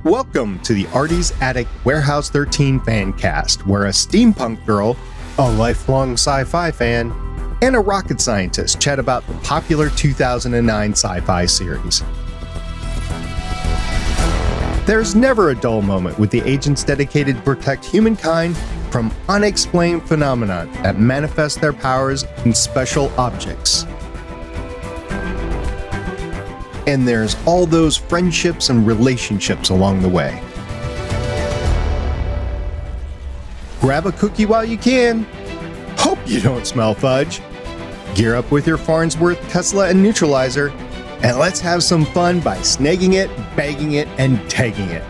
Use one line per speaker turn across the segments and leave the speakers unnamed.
Welcome to the Artie's Attic Warehouse 13 Fancast, where a steampunk girl, a lifelong sci-fi fan, and a rocket scientist chat about the popular 2009 sci-fi series. There's never a dull moment with the agents dedicated to protect humankind from unexplained phenomena that manifest their powers in special objects. And there's all those friendships and relationships along the way. Grab a cookie while you can. Hope you don't smell fudge. Gear up with your Farnsworth, Tesla, and neutralizer, and let's have some fun by snagging it, bagging it, and tagging it.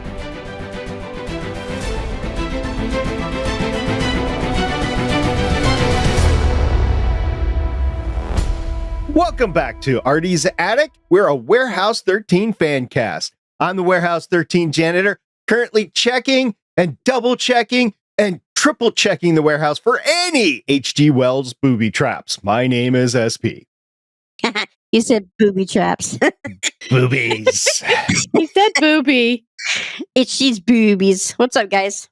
Welcome back to Artie's Attic. We're a Warehouse 13 fan cast. I'm the Warehouse 13 janitor, currently checking and double checking and triple checking the warehouse for any H.G. Wells booby traps. My name is SP.
You said booby traps.
Boobies.
You said booby.
She's boobies. What's up, guys?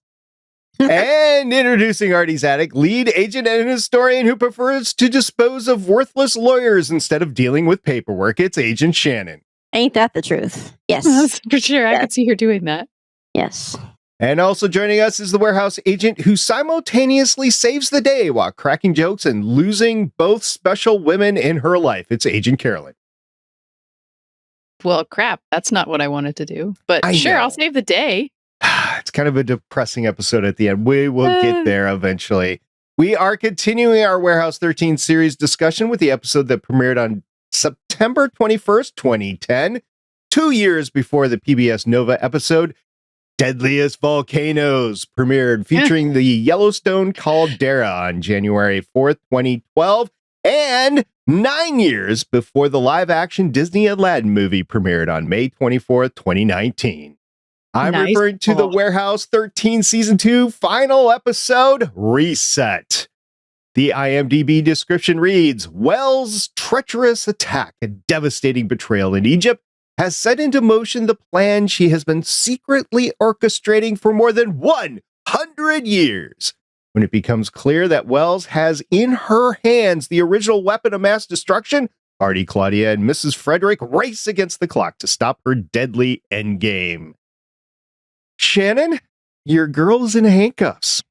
And introducing Artie's Attic, lead agent and historian who prefers to dispose of worthless lawyers instead of dealing with paperwork. It's Agent Shannon.
Ain't that the truth? Yes.
That's for sure.
Yes.
I could see her doing that.
Yes.
And also joining us is the warehouse agent who simultaneously saves the day while cracking jokes and losing both special women in her life. It's Agent Carolyn.
Well, crap. That's not what I wanted to do. But
I
sure,
know.
I'll save the day.
It's kind of a depressing episode at the end. We will get there eventually. We are continuing our Warehouse 13 series discussion with the episode that premiered on September 21st, 2010, 2 years before the PBS Nova episode, Deadliest Volcanoes, premiered featuring the Yellowstone caldera on January 4th, 2012, and 9 years before the live-action Disney Aladdin movie premiered on May 24th, 2019. I'm
Nice.
referring to the Warehouse 13 Season 2 final episode, Reset. The IMDb description reads, Wells' treacherous attack and devastating betrayal in Egypt has set into motion the plan she has been secretly orchestrating for more than 100 years. When it becomes clear that Wells has in her hands the original weapon of mass destruction, Artie, Claudia, and Mrs. Frederick race against the clock to stop her deadly endgame. Shannon, your girl's in handcuffs.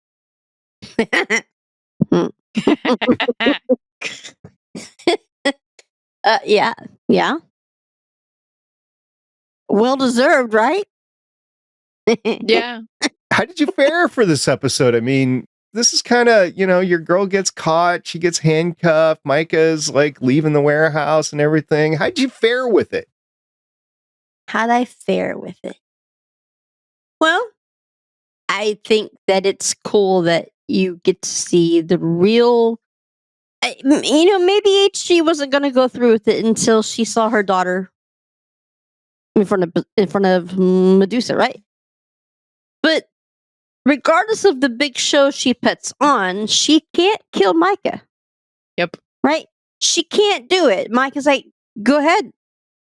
Yeah. Well deserved, right?
Yeah.
How did you fare for this episode? I mean, this is kind of, your girl gets caught, she gets handcuffed, Myka's like leaving the warehouse and everything. How'd you fare with it?
How'd I fare with it? Well, I think that it's cool that you get to see the real. Maybe HG wasn't going to go through with it until she saw her daughter in front of Medusa, right? But regardless of the big show she puts on, she can't kill Myka.
Yep.
Right? She can't do it. Myka's like, go ahead.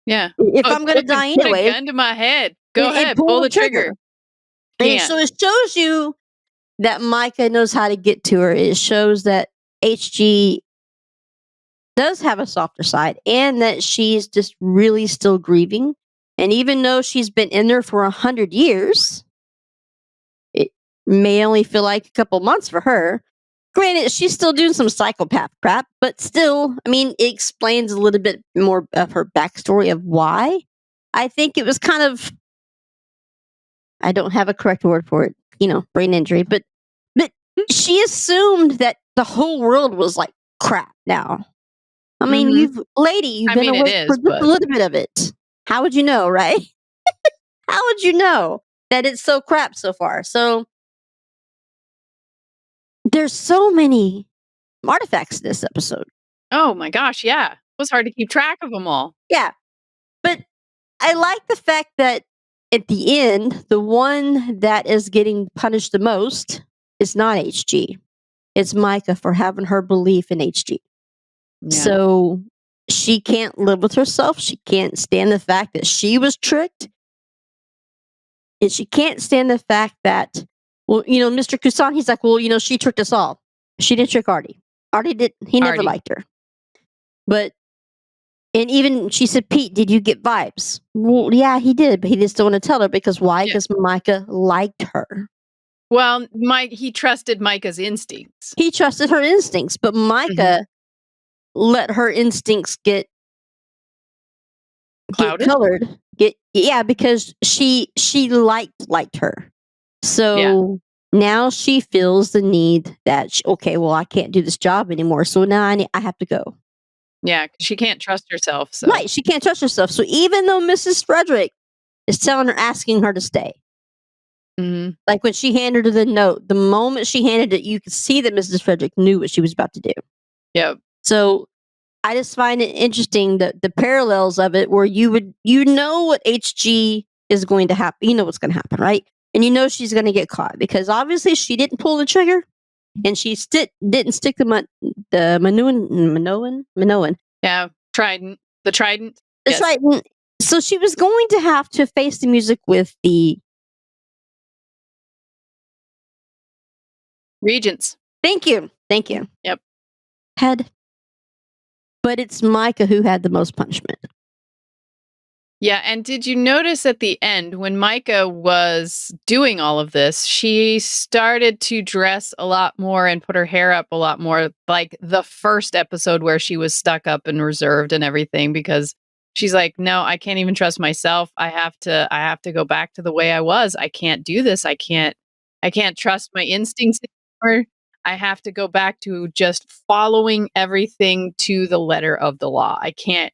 Yeah.
If I'm going to die
Put
anyway,
a gun to my head. Go
and
ahead. Pull the trigger.
And so it shows you that Myka knows how to get to her. It shows that HG does have a softer side and that she's just really still grieving. And even though she's been in there for 100 years, it may only feel like a couple months for her. Granted, she's still doing some psychopath crap, but still, it explains a little bit more of her backstory of why. I think it was kind of, I don't have a correct word for it, brain injury, but she assumed that the whole world was like crap now. You've been away for just a little bit of it. How would you know, right? How would you know that it's so crap so far? So there's so many artifacts in this episode.
Oh my gosh, yeah. It was hard to keep track of them all.
Yeah. But I like the fact that at the end, the one that is getting punished the most is not HG. It's Myka for having her belief in HG.
Yeah.
So she can't live with herself. She can't stand the fact that she was tricked. And she can't stand the fact that, well, Mr. Kusan, he's like, well, she tricked us all. She didn't trick Artie. He never
Artie.
liked her. But, and even she said, Pete, did you get vibes? Well, yeah, he did, but he just don't want to tell her because why? Because Myka liked her.
Well, he trusted Myka's instincts.
He trusted her instincts, but Myka let her instincts get colored. Because she liked her. So now she feels the need that I can't do this job anymore. So now I have to go.
Yeah, because she can't trust herself. So.
Right, she can't trust herself. So even though Mrs. Frederick is asking her to stay, like when she handed her the note, the moment she handed it, you could see that Mrs. Frederick knew what she was about to do.
Yep.
So I just find it interesting the parallels of it, where you know what HG is going to happen. You know what's going to happen, right? And you know she's going to get caught because obviously she didn't pull the trigger, and she didn't stick the Minoan.
Yeah, trident. The trident.
The trident. So she was going to have to face the music with the
regents.
Thank you.
Yep.
Head. But it's Myka who had the most punishment.
Yeah, and did you notice at the end when Myka was doing all of this, she started to dress a lot more and put her hair up a lot more, like the first episode where she was stuck up and reserved and everything, because she's like, no, I can't even trust myself. I have to go back to the way I was. I can't do this. I can't trust my instincts anymore. I have to go back to just following everything to the letter of the law. I can't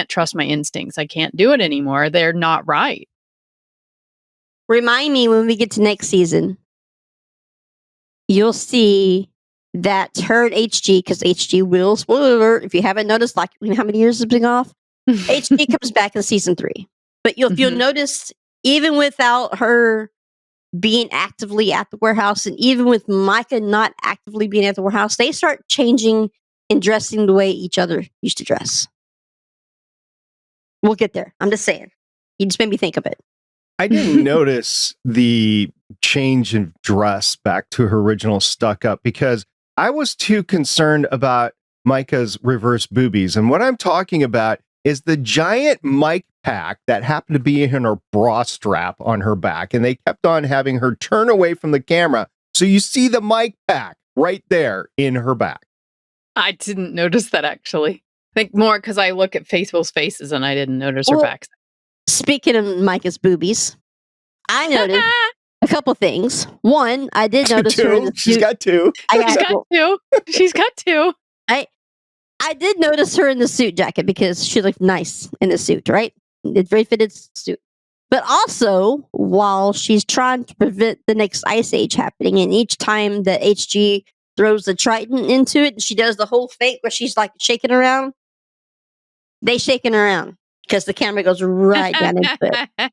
trust my instincts. I can't do it anymore. They're not right.
Remind me when we get to next season, you'll see that her and HG, because HG will, spoiler alert, if you haven't noticed, like how many years has been off, HG comes back in season 3. But you'll notice, even without her being actively at the warehouse, and even with Myka not actively being at the warehouse, they start changing and dressing the way each other used to dress. We'll get there. I'm just saying. You just made me think of it.
I didn't notice the change in dress back to her original stuck up because I was too concerned about Myka's reverse boobies. And what I'm talking about is the giant mic pack that happened to be in her bra strap on her back. And they kept on having her turn away from the camera. So you see the mic pack right there in her back.
I didn't notice that, actually. I think more because I look at people's faces and I didn't notice her back.
Speaking of Myka's boobies, I noticed a couple things. One, I did notice her in the suit.
She's got two.
She's got two.
I did notice her in the suit jacket because she looked nice in the suit, right? It's very fitted suit. But also, while she's trying to prevent the next ice age happening, and each time that HG throws the trident into it, she does the whole fake where she's like shaking around. They shaking around because the camera goes right down into it.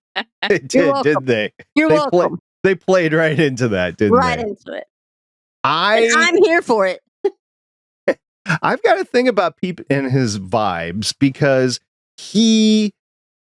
They did, did they?
You're welcome.
They played right into that, didn't they?
Right into it.
I'm
here for it.
I've got a thing about Pete and his vibes because he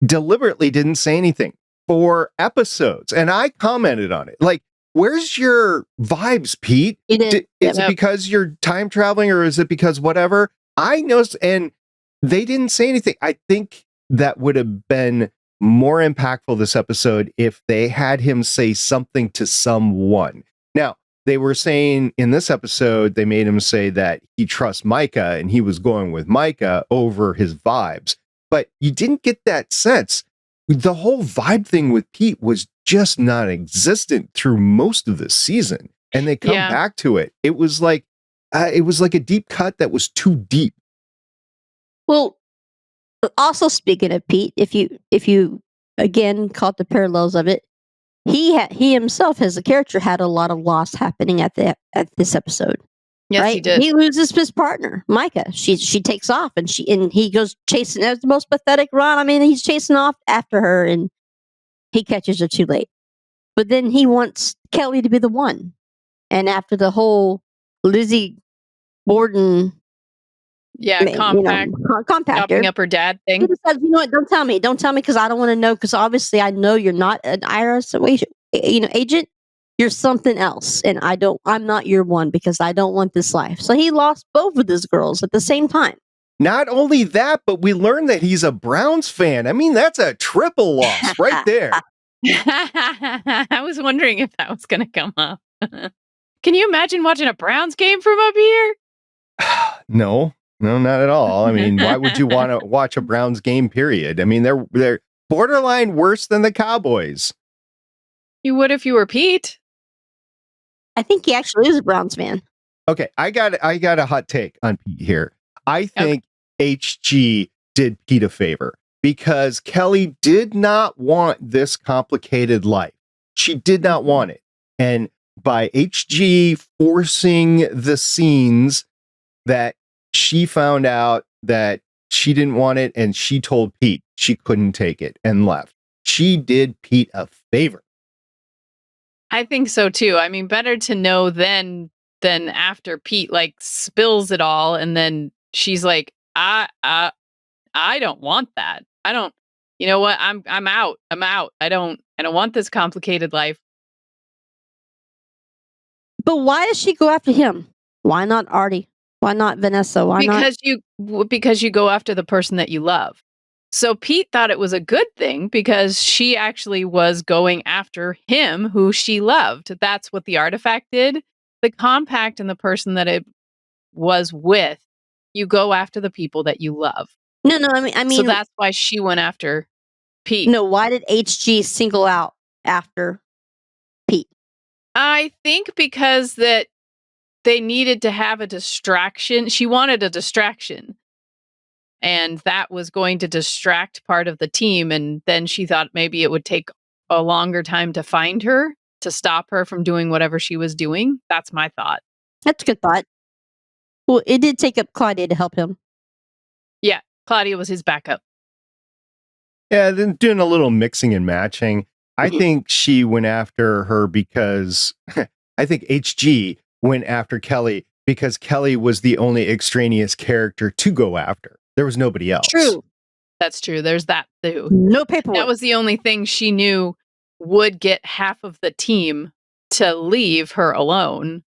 deliberately didn't say anything for episodes. And I commented on it. Like, where's your vibes, Pete? Is it because you're time traveling or is it because whatever? I noticed, and they didn't say anything. I think that would have been more impactful this episode if they had him say something to someone. Now, they were saying in this episode, they made him say that he trusts Myka and he was going with Myka over his vibes. But you didn't get that sense. The whole vibe thing with Pete was just non-existent through most of the season. And they come back to it. It was like a deep cut that was too deep.
Well, also speaking of Pete, if you again caught the parallels of it, he himself as a character had a lot of loss happening at this episode.
Yes,
right?
He did.
He loses his partner, Myka. She takes off and he goes chasing. That's the most pathetic run. I mean, he's chasing off after her and he catches her too late. But then he wants Kelly to be the one. And after the whole Lizzie Borden
Yeah, compact.
Compactor.
Chopping up her dad thing.
He decides, you know what? Don't tell me because I don't want to know. Because obviously, I know you're not an IRS agent. You're something else, and I'm not your one because I don't want this life. So he lost both of his girls at the same time.
Not only that, but we learned that he's a Browns fan. I mean, that's a triple loss right there.
I was wondering if that was going to come up. Can you imagine watching a Browns game from up here?
No, not at all. I mean, why would you want to watch a Browns game, period? I mean, they're borderline worse than the Cowboys.
You would if you were Pete.
I think he actually is a Browns fan.
Okay, I got a hot take on Pete here. I think HG did Pete a favor because Kelly did not want this complicated life. She did not want it. And by HG forcing the scenes that she found out that she didn't want it and she told Pete she couldn't take it and left. She did Pete a favor.
I think so too. I mean, better to know then than after Pete like spills it all and then she's like, I don't want that. I don't, you know what? I'm out. I don't want this complicated life.
But why does she go after him? Why not Artie? Why not Vanessa?
Because you go after the person that you love. So Pete thought it was a good thing because she actually was going after him who she loved. That's what the artifact did. The compact and the person that it was with, you go after the people that you love.
No, I mean
so that's why she went after Pete.
No, why did HG single out after Pete?
I think because that they needed to have a distraction. She wanted a distraction. And that was going to distract part of the team. And then she thought maybe it would take a longer time to find her, to stop her from doing whatever she was doing. That's my thought.
That's a good thought. Well, it did take up Claudia to help him.
Yeah, Claudia was his backup.
Yeah, then doing a little mixing and matching. I think she went after her because I think HG went after Kelly because Kelly was the only extraneous character to go after. There was nobody else.
True.
That's true. There's that too.
No paperwork.
That was the only thing she knew would get half of the team to leave her alone.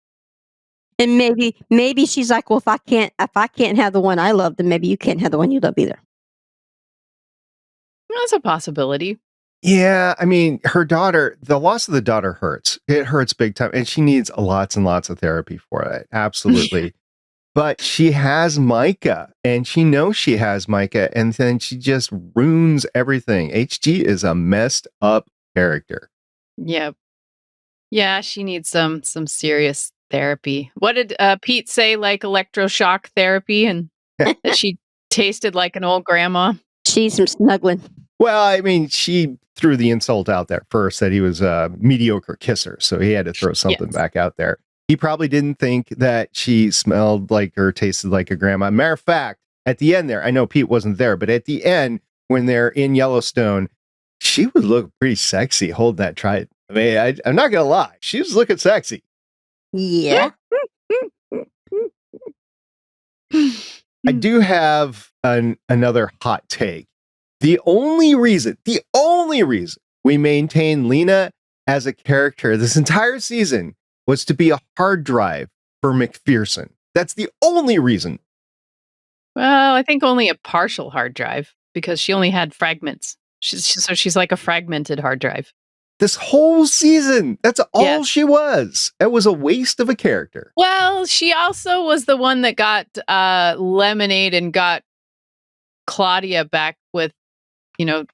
And maybe she's like, well, if I can't have the one I love, then maybe you can't have the one you love either.
That's a possibility.
Yeah, I mean, the loss of the daughter hurts. It hurts big time. And she needs lots and lots of therapy for it. Absolutely. But she has Myka, and she knows she has Myka, and then she just ruins everything. HG is a messed up character.
Yeah. Yeah, she needs some serious therapy. What did Pete say, like electroshock therapy, and that she tasted like an old grandma?
She needs some snuggling.
Well, I mean, she threw the insult out there first that he was a mediocre kisser, so he had to throw something back out there. He probably didn't think that she smelled like or tasted like a grandma. Matter of fact, at the end there, I know Pete wasn't there, but at the end, when they're in Yellowstone, she would look pretty sexy holding that trident. I mean, I'm not going to lie. She was looking sexy.
Yeah.
I do have another hot take. The only reason we maintain Leena as a character this entire season was to be a hard drive for McPherson. That's the only reason.
Well, I think only a partial hard drive because she only had fragments. She's like a fragmented hard drive.
This whole season, that's all she was. It was a waste of a character.
Well, she also was the one that got Lemonade and got Claudia back with,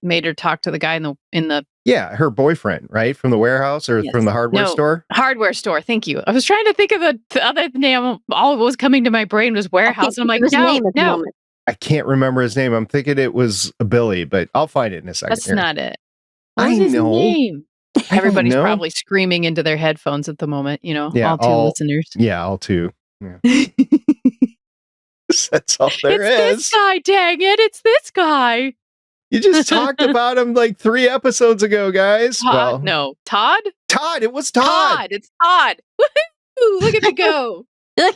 made her talk to the guy in the
yeah, her boyfriend, right? From the warehouse or from the hardware store?
Hardware store. Thank you. I was trying to think of the other name. All that was coming to my brain was warehouse. And I'm like, no.
I can't remember his name. I'm thinking it was Billy, but I'll find it in a second.
That's not it.
What was his
name? Everybody's probably screaming into their headphones at the moment, all two listeners.
Yeah, all two. Yeah. That's all there is.
It's this guy, dang it. It's this guy.
You just talked about him like 3 episodes ago, guys.
Todd? No. Todd?
Todd. It was Todd.
It's Todd. Woohoo! Look at me go.
Look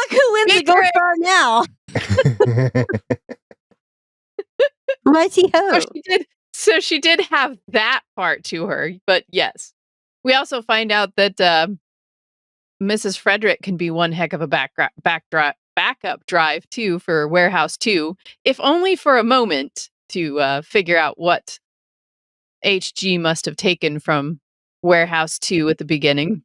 who wins the Gold Star now. Righty-ho.
So she did have that part to her, but yes. We also find out that Mrs. Frederick can be one heck of a backup drive too for Warehouse 2, if only for a moment to figure out what HG must have taken from Warehouse 2 at the beginning.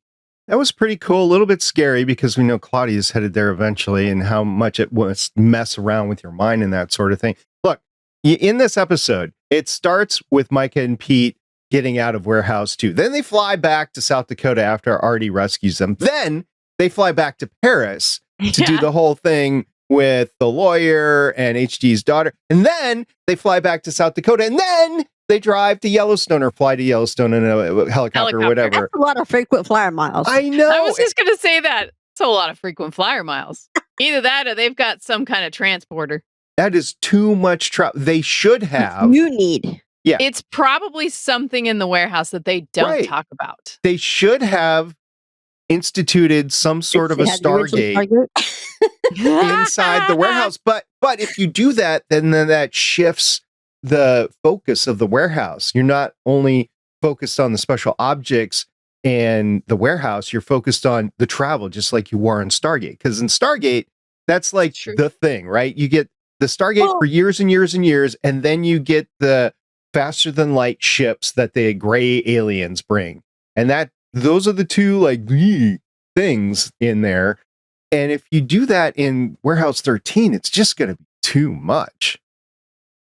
That was pretty cool. A little bit scary because we know Claudia's headed there eventually and how much it was mess around with your mind and that sort of thing. Look, in this episode, it starts with Myka and Pete getting out of Warehouse 2. Then they fly back to South Dakota after Artie rescues them. Then they fly back to Paris to do the whole thing with the lawyer and HG's daughter. And then they fly back to South Dakota. And then they drive to Yellowstone or fly to Yellowstone in a helicopter or whatever.
That's a lot of frequent flyer miles.
I know.
I was just going to say that. It's a lot of frequent flyer miles. Either that or they've got some kind of transporter.
That is too much travel. They should have.
You need.
Yeah.
It's probably something in the warehouse that they don't talk about.
They should have instituted some sort of a Stargate inside the warehouse. But if you do that, then that shifts the focus of the warehouse. You're not only focused on the special objects and the warehouse, you're focused on the travel, just like you were in Stargate. Because in Stargate, that's like the thing, right? You get the Stargate for years and years and years, and then you get the faster than light ships that the gray aliens bring. And those are the two like things in there. And if you do that in Warehouse 13, it's just going to be too much.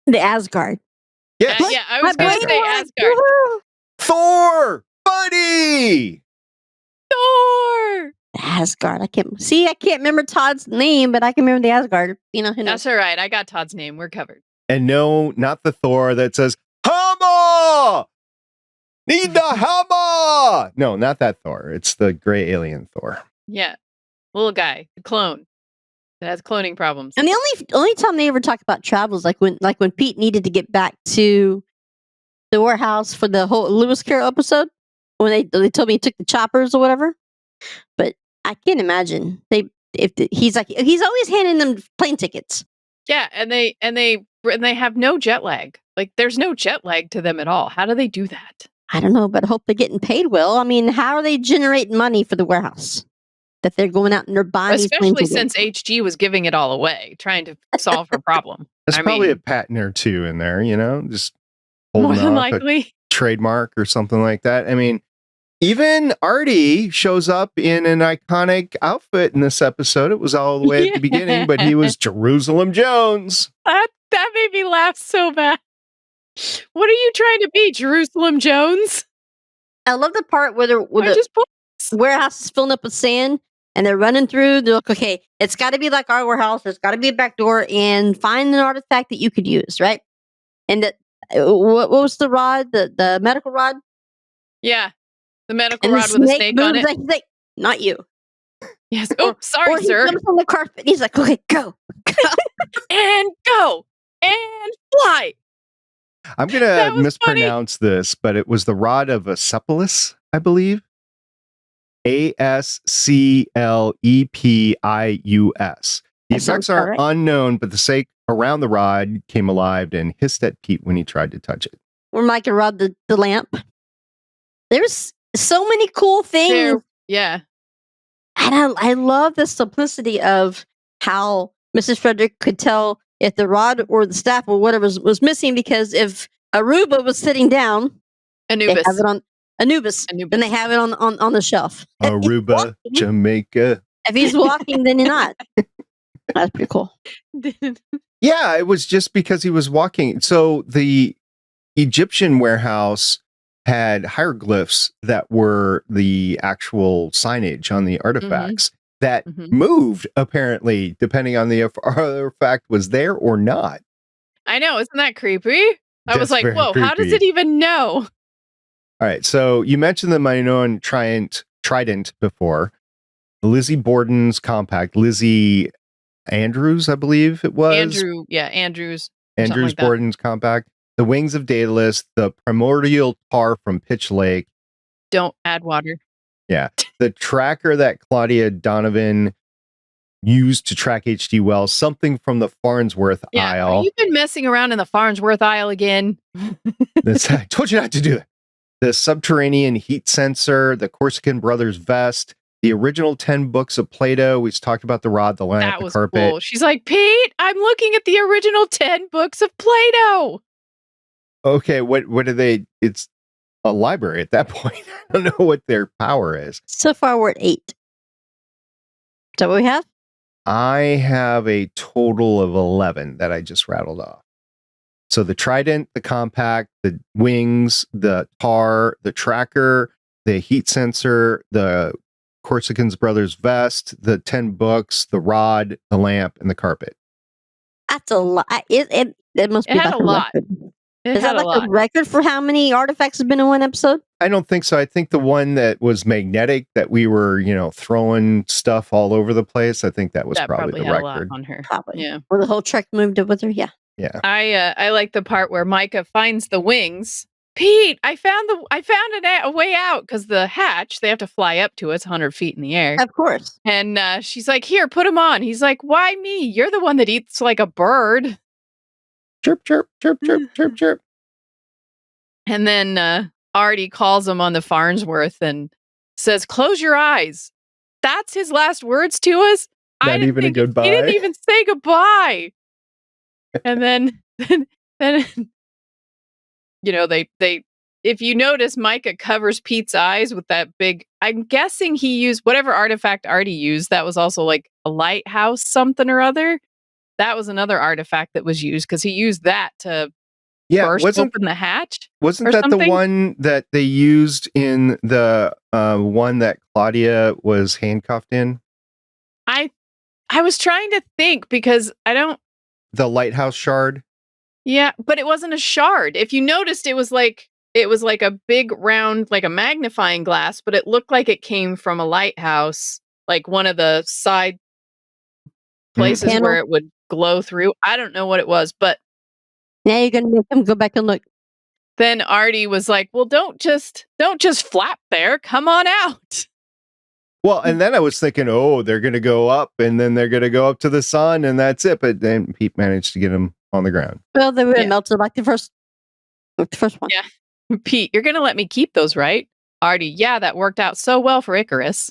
The Asgard.
Yes.
Yeah, I was going to say Asgard.
Thor, buddy.
Thor.
Asgard. I can't remember Todd's name, but I can remember the Asgard. You know,
that's all right. I got Todd's name. We're covered.
And no, not the Thor that says hammer. Need the hammer. No, not that Thor. It's the gray alien Thor.
Yeah, little guy, the clone that has cloning problems.
And the only time they ever talk about travel is like when Pete needed to get back to the warehouse for the whole Lewis Carroll episode when they told me he took the choppers or whatever. But I can't imagine he's always handing them plane tickets.
Yeah, and they have no jet lag. Like there's no jet lag to them at all. How do they do that?
I don't know, but I hope they're getting paid well. I mean, how are they generating money for the warehouse? That they're going out and they're buying
especially since HG was giving it all away, trying to solve her problem.
There's probably a patent or two in there, just holding
more than
off
likely
a trademark or something like that. I mean, even Artie shows up in an iconic outfit in this episode. It was all the way at the beginning, but he was Jerusalem Jones.
That made me laugh so bad. What are you trying to be, Jerusalem Jones?
I love the part where the warehouse is filling up with sand and they're running through. They're like, okay, it's got to be like our warehouse. There's got to be a back door and find an artifact that you could use, right? And what was the rod? The medical rod?
Yeah, the medical rod with a snake on it.
He's like, not you.
Yes. Oh, sorry, sir.
He comes on the carpet. He's like, okay, go.
And go. And fly.
I'm going to mispronounce this, but it was the rod of Asclepius, I believe. Asclepius. The effects are unknown, but the snake around the rod came alive and hissed at Pete when he tried to touch it.
Where Myka rod the lamp. There's so many cool things.
Yeah. And
I love the simplicity of how Mrs. Frederick could tell if the rod or the staff or whatever was missing, because if Aruba was sitting down,
Anubis.
They have it on Anubis. Then they have it on the shelf.
Aruba, Jamaica.
If he's walking, then you're not. That's pretty cool.
Yeah, it was just because he was walking. So the Egyptian warehouse had hieroglyphs that were the actual signage on the artifacts that moved, apparently, depending on the artifact was there or not.
I know. Isn't that creepy? I was like, whoa,
creepy.
How does it even know?
All right. So you mentioned the Minoan trident before. Lizzie Borden's compact. Lizzie Andrews, I believe it was.
Andrews.
Andrews
like
Borden's compact. The Wings of Daedalus. The Primordial Tar from Pitch Lake.
Don't add water.
Yeah. The tracker that Claudia Donovan used to track H.G. Wells, something from the Farnsworth aisle.
You've been messing around in the Farnsworth aisle again.
I told you not to do that. The subterranean heat sensor, the Corsican Brothers vest, the original 10 books of Plato. We talked about the rod, the lamp, the carpet.
Cool. She's like, Pete, I'm looking at the original 10 books of Plato.
Okay, what are they? It's a library at that point. I don't know what their power is.
So far, we're at 8. Is that what we have?
I have a total of 11 that I just rattled off. So the trident, the compact, the wings, the tar, the tracker, the heat sensor, the Corsican's Brothers vest, the 10 books, the rod, the lamp, and the carpet.
That's a lot. It must be
had
like
a lot.
record.
It
Is that
had a
like
lot.
a record for how many artifacts have been in one episode?
I don't think so. I think the one that was magnetic, that we were, throwing stuff all over the place, I think that was probably the
had a lot
record.
on her.
Probably.
Yeah.
Or the whole trek moved it with her. Yeah.
Yeah.
I like the part where Myka finds the wings. Pete, I found a way out, because the hatch, they have to fly up to it. It's 100 feet in the air.
Of course.
And she's like, here, put them on. He's like, why me? You're the one that eats like a bird.
Chirp, chirp, chirp, chirp, chirp, chirp.
And then Artie calls him on the Farnsworth and says, close your eyes. That's his last words to us.
Not even a goodbye.
He didn't even say goodbye. And then they if you notice, Myka covers Pete's eyes with that big, I'm guessing he used whatever artifact Artie used. That was also like a lighthouse something or other. That was another artifact that was used, because he used that to burst open the hatch.
Wasn't that the one that they used in the one that Claudia was handcuffed in?
I was trying to think, because
the lighthouse shard.
Yeah, but it wasn't a shard. If you noticed, it was like a big round, like a magnifying glass, but it looked like it came from a lighthouse, like one of the side places where it would glow through. I don't know what it was, but
now you're gonna make him go back and look.
Then Artie was like, well, don't just flap there. Come on out.
Well, and then I was thinking, they're going to go up, and then they're going to go up to the sun, and that's it. But then Pete managed to get him on the ground.
Well, they would have melted like the first one.
Yeah. Pete, you're going to let me keep those, right? Artie, yeah, that worked out so well for Icarus.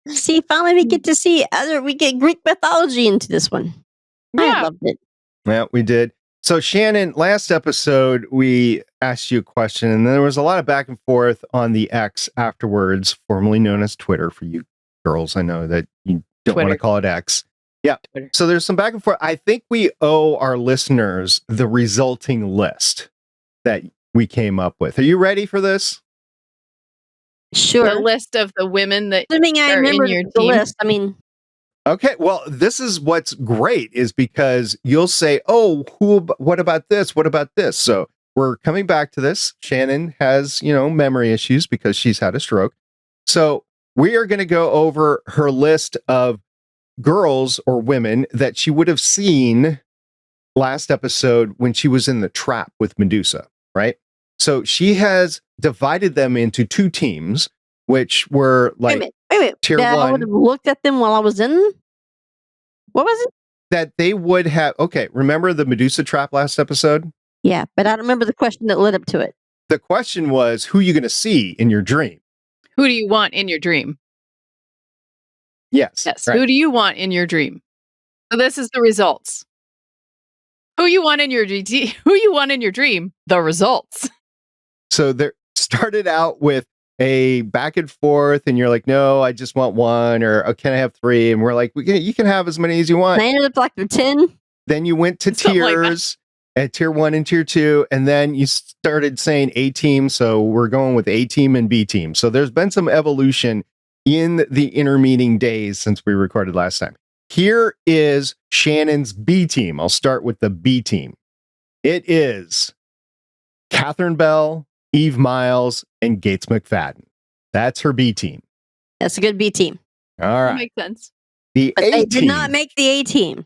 See, finally we get to see we get Greek mythology into this one.
Yeah.
I loved it.
Yeah, we did. So Shannon, last episode, we asked you a question, and there was a lot of back and forth on the X afterwards, formerly known as Twitter for you girls. I know that you don't want to call it X. Yeah. Twitter. So there's some back and forth. I think we owe our listeners the resulting list that we came up with. Are you ready for this?
Sure.
The list of the women that
assuming I remember
in your
the
team.
list. I mean,
okay, well, this is what's great, is because you'll say, what about this? What about this? So we're coming back to this. Shannon has, memory issues because she's had a stroke. So we are going to go over her list of girls or women that she would have seen last episode when she was in the trap with Medusa, right? So she has divided them into 2 teams, which were like
wait a minute.
tier
that
1.
I would have looked at them while I was in. What was it?
That they would have. Okay, remember the Medusa trap last episode?
Yeah, but I don't remember the question that led up to it.
The question was, who are you going to see in your dream?
Who do you want in your dream?
Yes.
Yes.
Right.
Who do you want in your dream? So this is the results. Who you want in your dream? The results.
So there started out with a back and forth, and you're like, no, I just want 1, or can I have 3? And we're like, you can have as many as you want.
And I ended up like 10.
Then you went to tiers, at tier 1 and tier 2, and then you started saying A team. So we're going with A team and B team. So there's been some evolution in the intermeeting days since we recorded last time. Here is Shannon's B team. I'll start with the B team. It is Catherine Bell, Eve Miles, and Gates McFadden. That's her B team.
That's a good B team.
All right.
That makes sense.
The
But
A
they
team.
did not make the A team.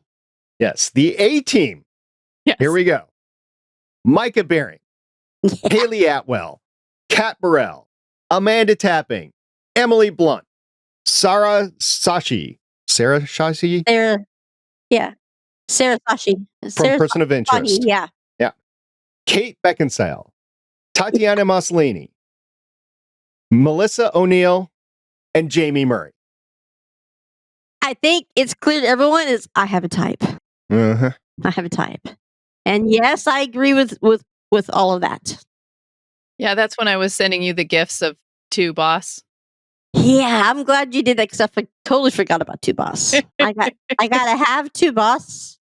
Yes, the A team.
Yes.
Here we go. Myka Baring, Haley Atwell, Kat Burrell, Amanda Tapping, Emily Blunt, Sarah Sashi. Sarah Sashi?
Sarah Sashi.
From
Sarah
Person of Interest.
Sashi, yeah.
Kate Beckinsale. Tatiana Maslany. Melissa O'Neill. And Jamie Murray.
I think it's clear to everyone is I have a type.
Uh-huh.
I have a type. And yes, I agree with all of that.
Yeah, that's when I was sending you the gifts of 2 Boss.
Yeah, I'm glad you did that because I totally forgot about 2 Boss. I gotta have 2 Boss.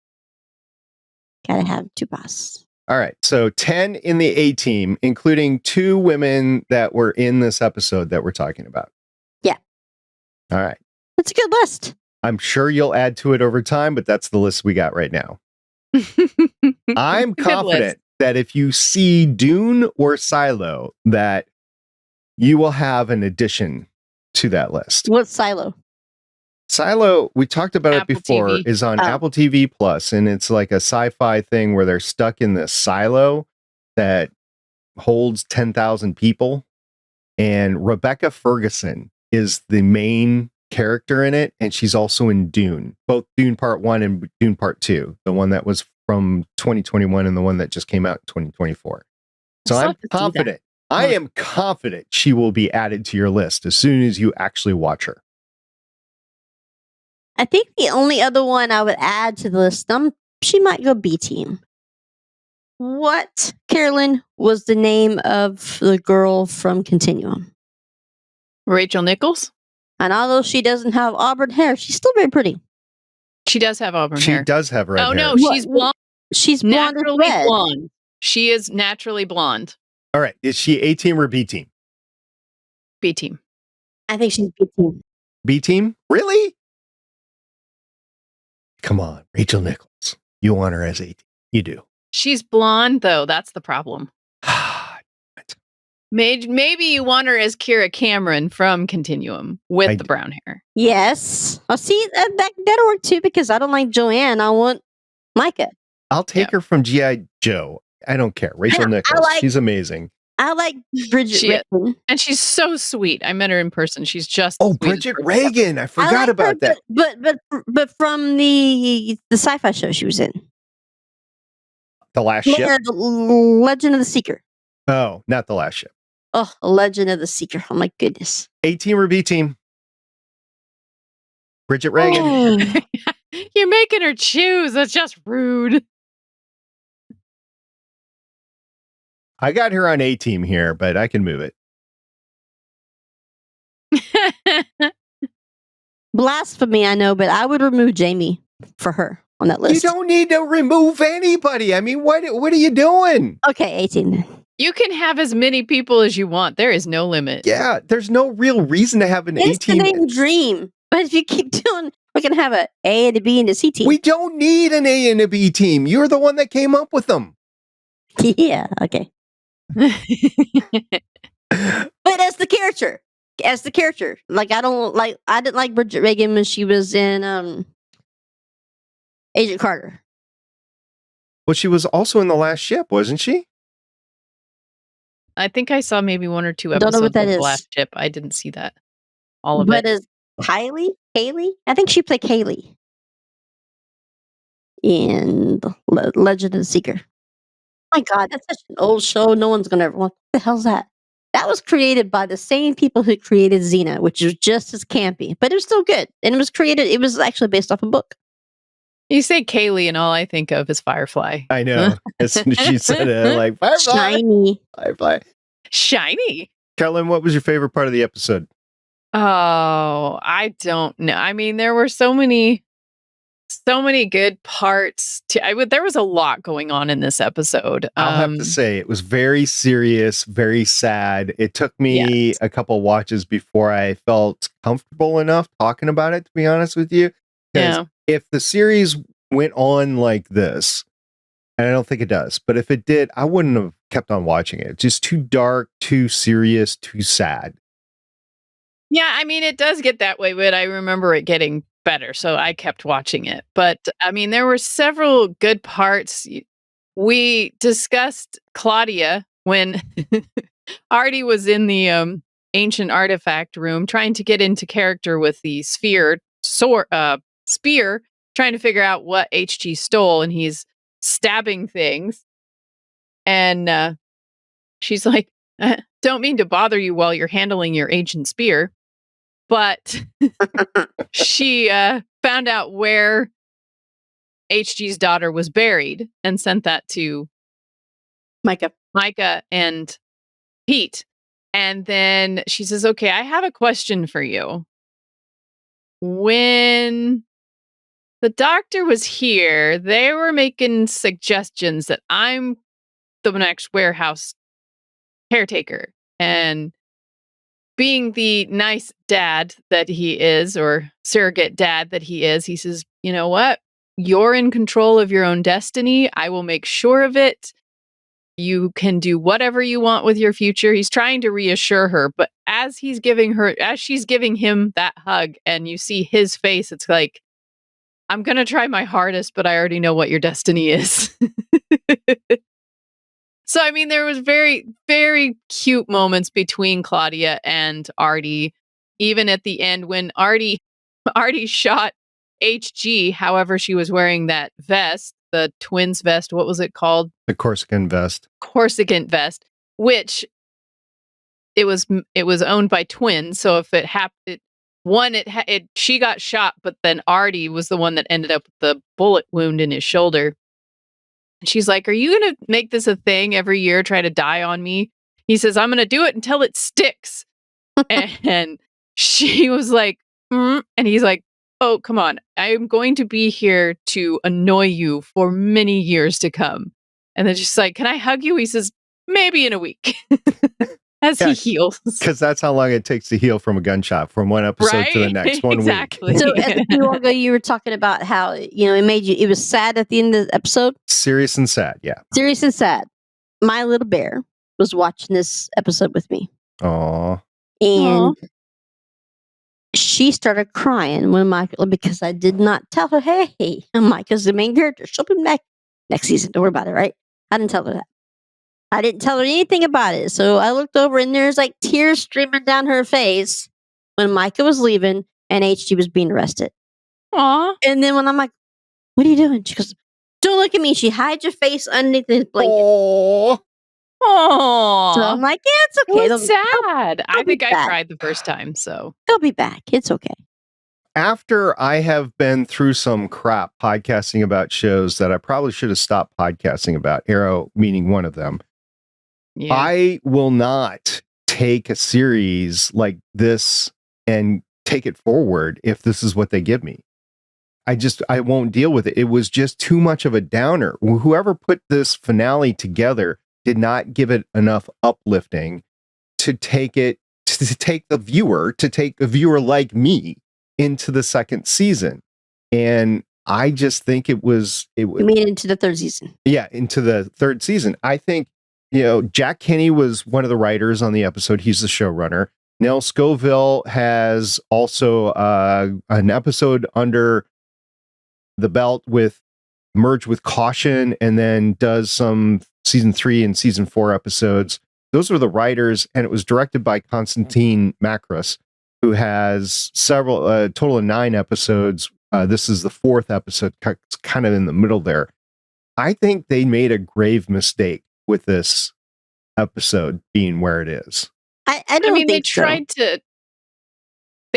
Gotta have 2 Boss.
All right. So 10 in the A team, including 2 women that were in this episode that we're talking about.
Yeah.
All right.
That's a good list.
I'm sure you'll add to it over time, but that's the list we got right now. I'm confident that if you see Dune or Silo, that you will have an addition to that list.
What's Silo?
Silo, we talked about
Apple
it before,
TV.
is on Apple TV Plus, and it's like a sci-fi thing where they're stuck in this silo that holds 10,000 people. And Rebecca Ferguson is the main character in it, and she's also in Dune, both Dune Part 1 and Dune Part 2, the one that was from 2021 and the one that just came out in 2024. So I'm confident. I am confident she will be added to your list as soon as you actually watch her.
I think the only other one I would add to the list, she might go B team. What, Carolyn, was the name of the girl from Continuum?
Rachel Nichols?
And although she doesn't have auburn hair, she's still very pretty.
She does have auburn
She
hair.
does have red hair.
Oh, no, she's blonde.
She's blonde with
Naturally
red.
blonde. She is naturally blonde.
All right. Is she A team or B team?
B team.
I think she's B team.
B team? Really? Come on, Rachel Nichols. You want her as A team. You do.
She's blonde, though. That's the problem. Maybe you want her as Kira Cameron from Continuum with the brown hair.
Yes. I'll see that'll work too because I don't like Joanne. I want Myka.
I'll take her from G.I. Joe. I don't care. Rachel Nichols. She's amazing.
I like Bridget Regan.
And she's so sweet. I met her in person. She's just
Bridget Regan. I forgot about that.
But from the sci-fi show she was in.
The Last Ship?
The Legend of the Seeker.
Oh, not The Last Ship.
Oh, Legend of the Seeker. Oh my goodness.
A team or B team? Bridget Regan.
You're making her choose. That's just rude.
I got her on A team here, but I can move it.
Blasphemy, I know, but I would remove Jamie for her on that list.
You don't need to remove anybody. I mean, what are you doing?
Okay, 18 then.
You can have as many people as you want. There is no limit.
Yeah, there's no real reason to have an A
It's the
team.
name Dream. But if you keep doing, we're going to have a A and a B and a C team.
We don't need an A and a B team. You're the one that came up with them.
Yeah, okay. But as the character, like I didn't like Bridget Regan when she was in Agent Carter.
Well, she was also in The Last Ship, wasn't she?
I think I saw maybe 1 or 2
Don't know
episodes
what
of
that
The
is.
Last Ship. I didn't see that. All of
But
it.
as Haley? I think she played Haley in the Legend of the Seeker. My God, that's such an old show. No one's going to ever watch. What the hell's that? That was created by the same people who created Xena, which is just as campy, but it was still good. And it was actually based off a book.
You say Kaylee, and all I think of is Firefly.
I know. As soon as she said it, I'm like, Firefly.
Shiny.
Firefly.
Shiny.
Carolyn, what was your favorite part of the episode?
Oh, I don't know. I mean, there were so many good parts. There was a lot going on in this episode.
I'll have to say it was very serious, very sad. It took me a couple watches before I felt comfortable enough talking about it, to be honest with you.
Yeah.
If the series went on like this, and I don't think it does, but if it did, I wouldn't have kept on watching it. It's just too dark, too serious, too sad.
Yeah, I mean, it does get that way, but I remember it getting better, so I kept watching it. But I mean, there were several good parts. We discussed Claudia when Artie was in the ancient artifact room, trying to get into character with the spear, trying to figure out what HG stole, and he's stabbing things. And she's like, don't mean to bother you while you're handling your ancient spear. But she found out where HG's daughter was buried and sent that to Myka and Pete. And then she says, okay, I have a question for you. When the doctor was here, they were making suggestions that I'm the next warehouse caretaker. And being the nice dad that he is, or surrogate dad that he is, he says, you know what? You're in control of your own destiny. I will make sure of it. You can do whatever you want with your future. He's trying to reassure her, but as she's giving him that hug and you see his face, it's like, I'm going to try my hardest, but I already know what your destiny is. So, I mean, there was very, very cute moments between Claudia and Artie, even at the end when Artie shot HG. However, she was wearing that vest, the twins vest. What was it called?
The Corsican vest.
Corsican vest, which it was owned by twins. So if it happened, she got shot, but then Artie was the one that ended up with the bullet wound in his shoulder. And she's like, are you going to make this a thing every year, try to die on me? He says, I'm going to do it until it sticks. And she was like, and he's like, oh, come on. I am going to be here to annoy you for many years to come. And then she's like, can I hug you? He says, maybe in a week. As he heals.
Because that's how long it takes to heal from a gunshot, from one episode to the next, 1
exactly.
week.
So a few while ago, you were talking about how, it was sad at the end of the episode.
Serious and sad, yeah.
Serious and sad. My little bear was watching this episode with me.
Aww.
And she started crying when because I did not tell her, hey, Myka's the main character. She'll be back next season. Don't worry about it, right? I didn't tell her that. I didn't tell her anything about it. So I looked over and there's like tears streaming down her face when Myka was leaving and HG was being arrested.
Aww.
And then when I'm like, what are you doing? She goes, don't look at me. She hides her face underneath the blanket.
Aww.
Aww.
So I'm like, yeah, it's okay.
That's sad. I think I
back.
cried the first time, so.
They'll be back. It's okay.
After I have been through some crap podcasting about shows that I probably should have stopped podcasting about, Arrow meaning one of them, yeah. I will not take a series like this and take it forward if this is what they give me. I won't deal with it. It was just too much of a downer. Whoever put this finale together did not give it enough uplifting to take a viewer like me into the second season. And I just think it was
You mean into the third season?
Yeah, into the third season. I think, Jack Kinney was one of the writers on the episode. He's the showrunner. Nell Scoville has also an episode under the belt with Merge with Caution, and then does some season 3 and season 4 episodes. Those were the writers, and it was directed by Konstantin Makris, who has several, total of 9 episodes. This is the 4th episode, kind of in the middle there. I think they made a grave mistake with this episode being where it is.
I don't think
they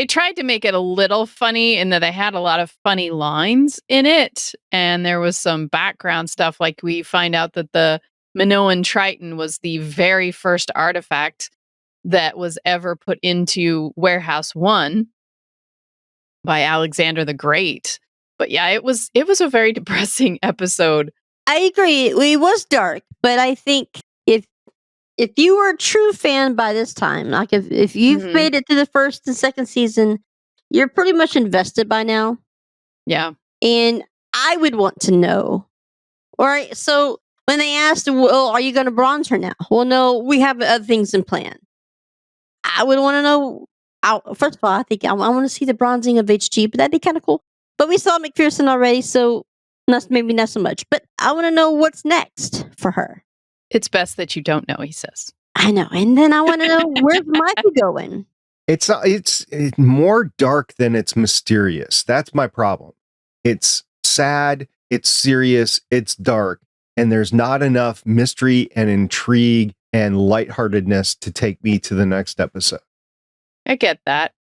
tried to make it a little funny in that they had a lot of funny lines in it, and there was some background stuff, like we find out that the Minoan Triton was the very first artifact that was ever put into Warehouse 1 by Alexander the Great. But yeah, it was a very depressing episode.
I agree. It was dark, but I think if you were a true fan by this time, like if you've made it to the first and second season, you're pretty much invested by now.
Yeah.
And I would want to know. All right. So when they asked, well, are you going to bronze her now? Well, no, we have other things in plan. I would want to know. First of all, I think I want to see the bronzing of HG, but that'd be kind of cool. But we saw McPherson already, so maybe not so much. But I want to know what's next for her.
It's best that you don't know, he says.
I know. And then I want to know, where's Myka going?
It's more dark than it's mysterious. That's my problem. It's sad, it's serious, it's dark, and there's not enough mystery and intrigue and lightheartedness to take me to the next episode.
I get that.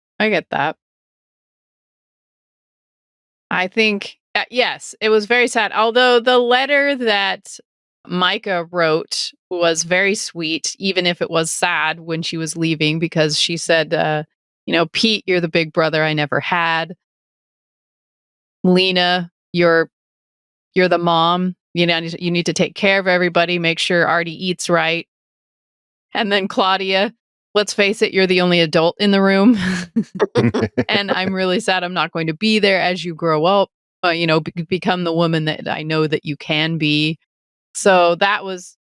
I think, yes, it was very sad. Although the letter that Myka wrote was very sweet, even if it was sad when she was leaving, because she said, Pete, you're the big brother I never had. Leena, you're the mom. You need to take care of everybody, make sure Artie eats right. And then Claudia, let's face it, you're the only adult in the room. And I'm really sad I'm not going to be there as you grow up, become the woman that I know that you can be. So that was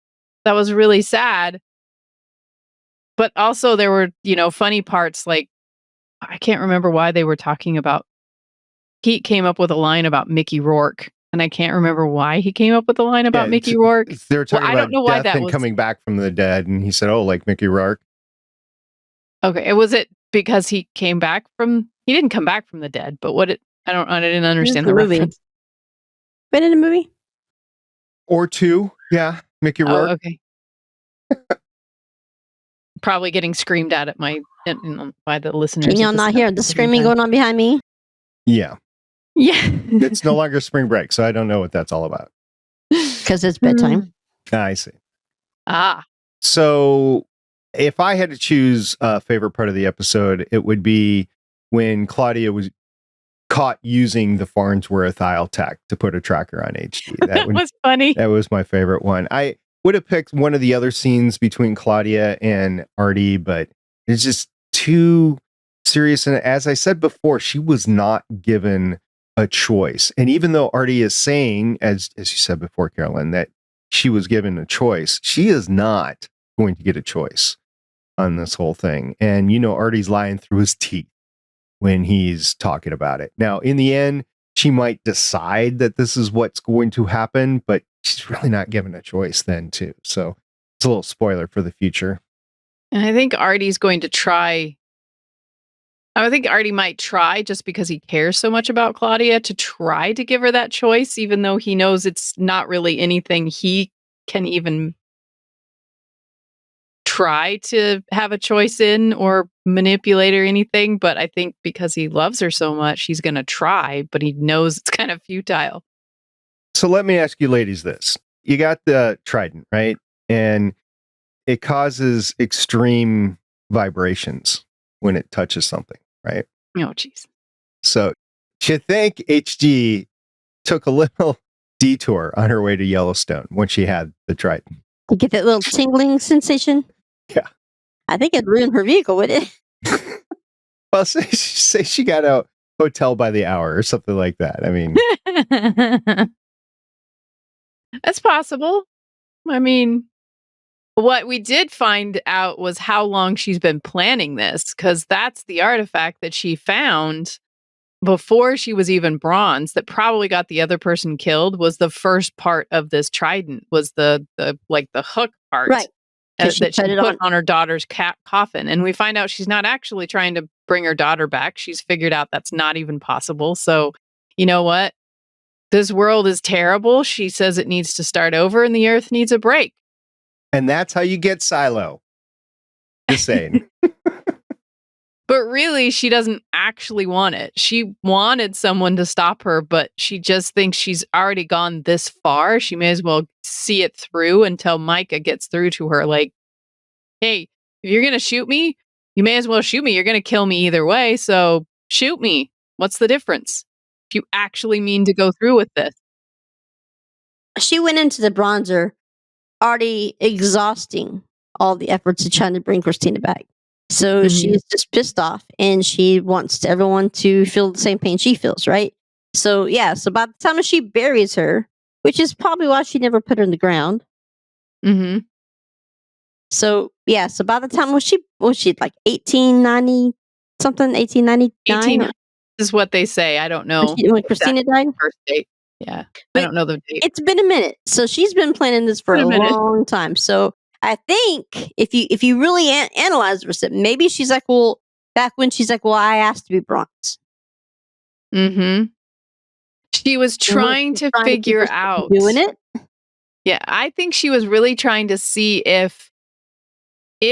really sad. But also there were, funny parts, like I can't remember why they were talking about. Pete came up with a line about Mickey Rourke, and I can't remember why he came up with a line about Mickey Rourke.
They were talking about death and coming back from the dead, and he said, "Oh, like Mickey Rourke."
Okay, was it because he came back from? He didn't come back from the dead, but I didn't understand the reference.
Been in a movie
or two, yeah, Mickey Rourke.
Oh, okay. Probably getting screamed at by the listeners.
Can y'all not hear the screaming going on behind me?
Yeah.
It's
no longer spring break, so I don't know what that's all about.
Because it's bedtime.
I see.
So
if I had to choose a favorite part of the episode, it would be when Claudia was caught using the Farnsworth Isle tech to put a tracker on HD.
That was funny.
That was my favorite one. I would have picked one of the other scenes between Claudia and Artie, but it's just too serious. And as I said before, she was not given a choice. And even though Artie is saying, as you said before, Carolyn, that she was given a choice, she is not going to get a choice on this whole thing. And, Artie's lying through his teeth when he's talking about it. Now, in the end, she might decide that this is what's going to happen, but she's really not given a choice then, too. So it's a little spoiler for the future.
And I think Artie's going to try. I think Artie might try, just because he cares so much about Claudia, to try to give her that choice, even though he knows it's not really anything he can even try to have a choice in or manipulate or anything. But I think because he loves her so much, he's going to try, but he knows it's kind of futile.
So let me ask you ladies this. You got the trident, right? And it causes extreme vibrations when it touches something, right?
Oh, geez.
So do you think HG took a little detour on her way to Yellowstone when she had the trident?
You get that little tingling sensation?
Yeah.
I think it'd ruin her vehicle, would it?
Well, say she got a hotel by the hour or something like that. I mean,
that's possible. I mean, what we did find out was how long she's been planning this, because that's the artifact that she found before she was even bronze that probably got the other person killed. Was the first part of this trident, was the hook part,
right?
That she put on her daughter's coffin. And we find out she's not actually trying to bring her daughter back. She's figured out that's not even possible. So, you know what? This world is terrible. She says it needs to start over and the earth needs a break.
And that's how you get Silo. Just saying.
But really, she doesn't actually want it. She wanted someone to stop her, but she just thinks she's already gone this far. She may as well see it through until Myka gets through to her. Like, hey, if you're going to shoot me, you may as well shoot me. You're going to kill me either way. So shoot me. What's the difference? If you actually mean to go through with this.
She went into the bronzer already exhausting all the efforts of trying to bring Christina back. So she's just pissed off, and she wants everyone to feel the same pain she feels, right? So so by the time she buries her, which is probably why she never put her in the ground.
Mm-hmm.
So so by the time was she like 1890 something, 1899?
18 is what they say. I don't know
when Christina died.
First date. Yeah, but I don't know the date.
It's been a minute, so she's been planning this for a long time. So I think if you really analyze the receipt, maybe she's like, well, back when she's like, well, I asked to be bronze.
Mm-hmm. She was trying to figure out
doing it.
Yeah, I think she was really trying to see if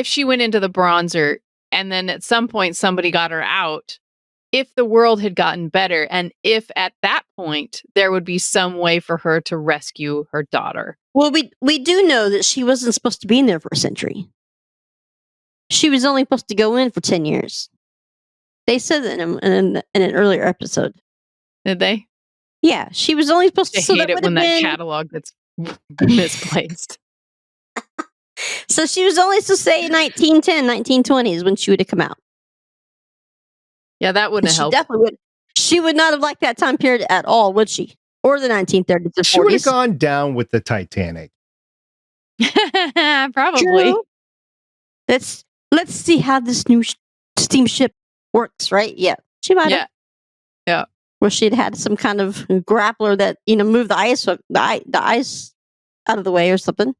she went into the bronzer and then at some point somebody got her out, if the world had gotten better, and if at that point there would be some way for her to rescue her daughter.
Well, we do know that she wasn't supposed to be in there for a century. She was only supposed to go in for 10 years. They said that in an earlier episode.
Did they?
Yeah, she was only supposed to.
I hate it when that catalog gets misplaced.
So she was only supposed to say 1910, 1920s when she would have come out.
Yeah, that wouldn't have helped.
Definitely would. She would not have liked that time period at all, would she? Or the 1930s and 40s.
She would have gone down with the Titanic.
Probably.
True. Let's see how this new steamship works, right? Yeah, she might have.
Yeah.
Where she'd had some kind of grappler that moved the ice out of the way or something.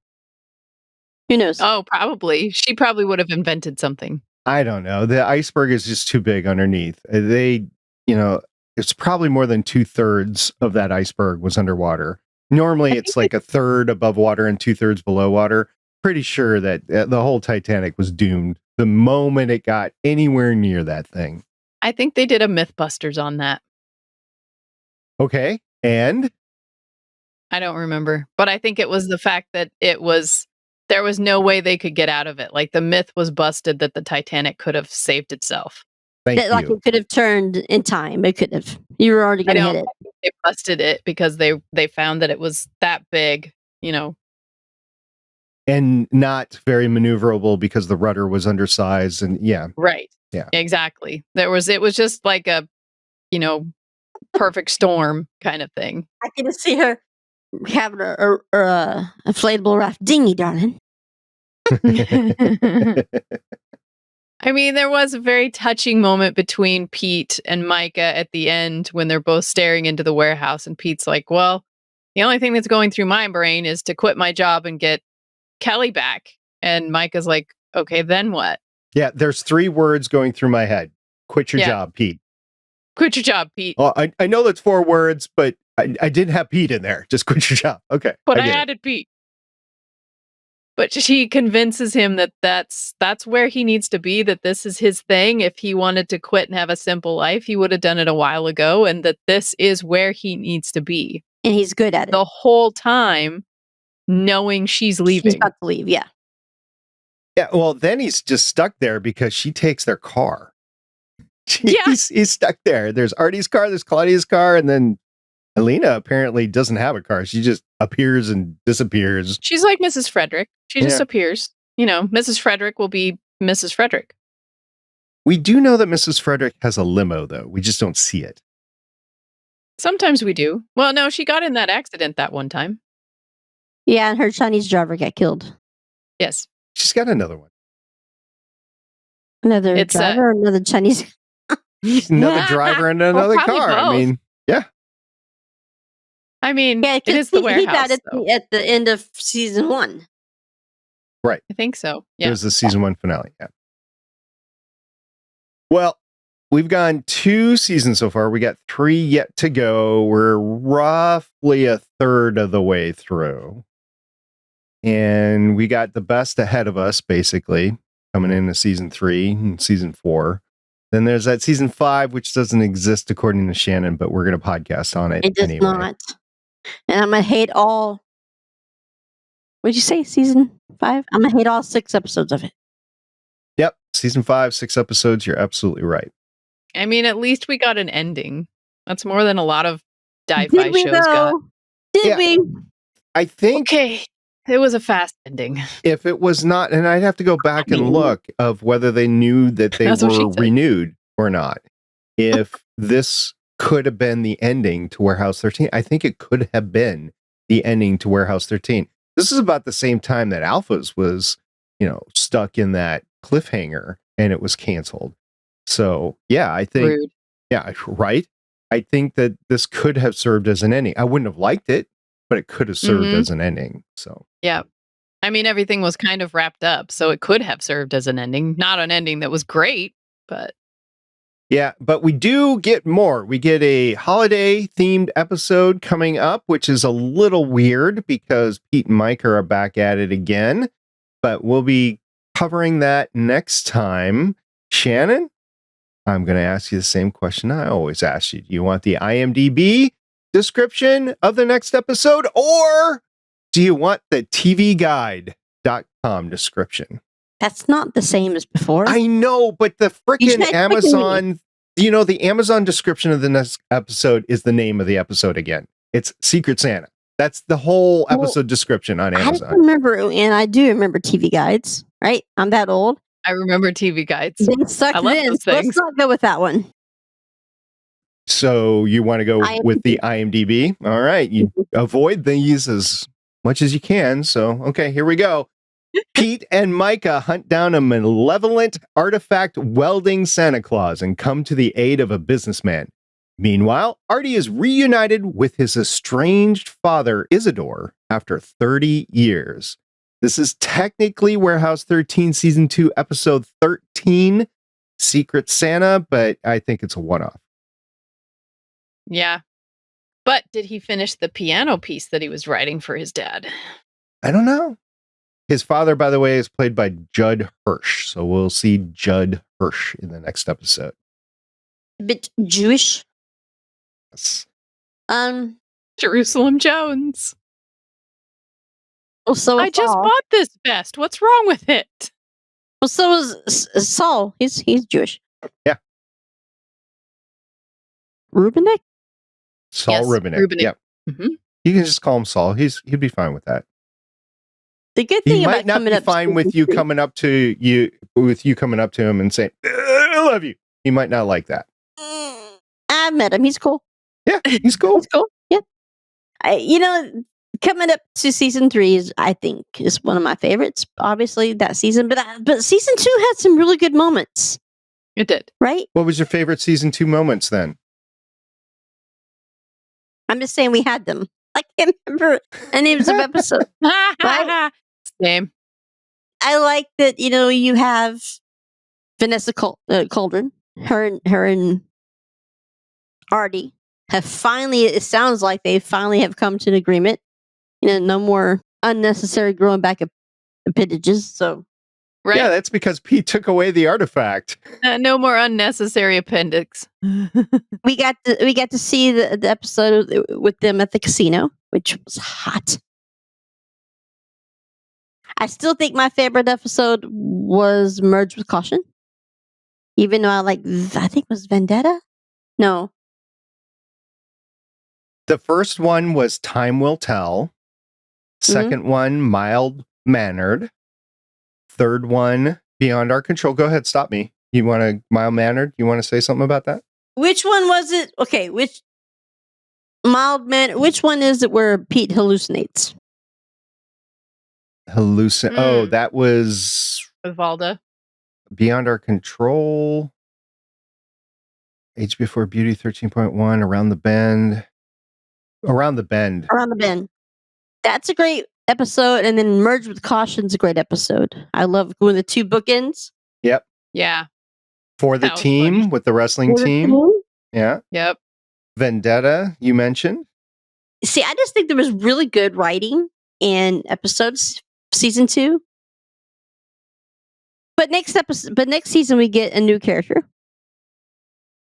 Who knows?
Oh, probably. She probably would have invented something.
I don't know. The iceberg is just too big underneath. It's probably more than 2/3 of that iceberg was underwater. Normally, it's like 1/3 above water and 2/3 below water. Pretty sure that the whole Titanic was doomed the moment it got anywhere near that thing.
I think they did a Mythbusters on that.
Okay, and?
I don't remember, but I think it was the fact that there was no way they could get out of it. Like the myth was busted that the Titanic could have saved itself.
Like it could have turned in time. It could have. You were already going to hit it.
They busted it because they found that it was that big,
And not very maneuverable because the rudder was undersized and
Right.
Yeah.
Exactly. It was just like a, perfect storm kind of thing.
I can see her having a inflatable raft dinghy, darling.
I mean, there was a very touching moment between Pete and Myka at the end when they're both staring into the warehouse, and Pete's like, well, the only thing that's going through my brain is to quit my job and get Kelly back. And Myka's like, okay, then what?
Yeah, there's 3 words going through my head. Quit your job, Pete.
Quit your job, Pete.
Well, I know that's 4 words, but I didn't have Pete in there. Just quit your job. Okay.
But I added Pete. But she convinces him that that's where he needs to be, that this is his thing. If he wanted to quit and have a simple life, he would have done it a while ago, and that this is where he needs to be.
And he's good at it.
The whole time, knowing she's leaving.
She's about to leave, yeah.
Yeah, well, then he's just stuck there because she takes their car. He's stuck there. There's Artie's car, there's Claudia's car, and then Leena apparently doesn't have a car. She just appears and disappears.
She's like Mrs. Frederick. She just appears. Mrs. Frederick will be Mrs. Frederick.
We do know that Mrs. Frederick has a limo, though. We just don't see it.
Sometimes we do. Well, no, she got in that accident that one time.
Yeah, and her Chinese driver got killed.
Yes.
She's got another one.
Another driver or another Chinese?
Another driver and another car.
Both.
I mean, yeah.
It is the warehouse. He died
at the end of season 1.
Right.
I think so. Yeah.
It was the season 1 finale. Yeah. Well, we've gone 2 seasons so far. We got 3 yet to go. We're roughly 1/3 of the way through. And we got the best ahead of us, basically, coming into season 3 and season 4. Then there's that season 5, which doesn't exist according to Shannon, but we're going to podcast on it.
It does not. And I'm going to hate all. What'd you say? Season 5? I'm going to hate all 6 episodes of it.
Yep. Season 5, 6 episodes. You're absolutely right.
I mean, at least we got an ending. That's more than a lot of sci-fi shows got.
Did we?
I think.
Okay. It was a fast ending.
If it was not, and I'd have to go back and look of whether they knew that they were renewed or not. If this could have been the ending to Warehouse 13, I think it could have been the ending to Warehouse 13. This is about the same time that Alphas was, stuck in that cliffhanger and it was canceled. So, yeah, I think,
Rude.
Yeah, right. I think that this could have served as an ending. I wouldn't have liked it, but it could have served as an ending. So,
yeah. I mean, everything was kind of wrapped up, so it could have served as an ending. Not an ending that was great, but...
Yeah, but we do get more. We get a holiday-themed episode coming up, which is a little weird because Pete and Myka are back at it again. But we'll be covering that next time. Shannon, I'm going to ask you the same question I always ask you. Do you want the IMDb description of the next episode, or do you want the tvguide.com description?
That's not the same as before.
I know, but the freaking Amazon, the Amazon description of the next episode is the name of the episode again. It's Secret Santa. That's the whole episode description on Amazon.
I remember, and I do remember TV guides, right? I'm that old.
I remember TV guides.
They sucked in. So let's not go with that one.
So you want to go with the IMDb? All right. You avoid these as much as you can. So, okay, here we go. Pete and Myka hunt down a malevolent artifact welding Santa Claus and come to the aid of a businessman. Meanwhile, Artie is reunited with his estranged father, Isidore, after 30 years. This is technically Warehouse 13, Season 2, Episode 13, Secret Santa, but I think it's a one-off.
Yeah. But did he finish the piano piece that he was writing for his dad?
I don't know. His father, by the way, is played by Judd Hirsch. So we'll see Judd Hirsch in the next episode.
A bit Jewish.
Yes.
Jerusalem Jones.
Well, so
I just bought this vest. What's wrong with it?
Well, so is Saul. He's Jewish.
Yeah.
Rubinek?
Saul Rubinek. Yep.
Mm-hmm.
You can just call him Saul. He'd be fine with that.
The good thing
he
about
might not be fine with you coming up to him and saying, "I love you." He might not like that.
I met him. He's cool.
Yeah, he's cool.
He's cool. Yeah. Coming up to season 3 I think is one of my favorites. Obviously, that season, but season 2 had some really good moments.
It did,
right?
What was your favorite season 2 moments then?
I'm just saying we had them. I can't remember the names of episodes. Right?
Same.
I like that. You have Vanessa Cauldron. Her and Artie have finally. It sounds like they finally have come to an agreement. No more unnecessary growing back appendages. So,
right.
Yeah, that's because Pete took away the artifact.
No more unnecessary appendix.
we got to see the episode with them at the casino, which was hot. I still think my favorite episode was Merged with Caution. Even though I think it was Vendetta? No.
The first one was Time Will Tell. Second one, Mild Mannered. Third one, Beyond Our Control. Go ahead, stop me. You want to Mild Mannered? You want to say something about that?
Which one was it? Okay, which one is it where Pete hallucinates?
Oh, that was
with Valda.
Beyond Our Control. Age Before Beauty 13.1. Around the Bend. Around the Bend. That's a great episode. And then Merged with Caution's a great episode. I love when the two bookends. Yep.
Yeah.
For the team, fun. With the wrestling team. Yeah.
Yep.
Vendetta, you mentioned.
See, I just think there was really good writing in episodes, season 2. But next season we get a new character.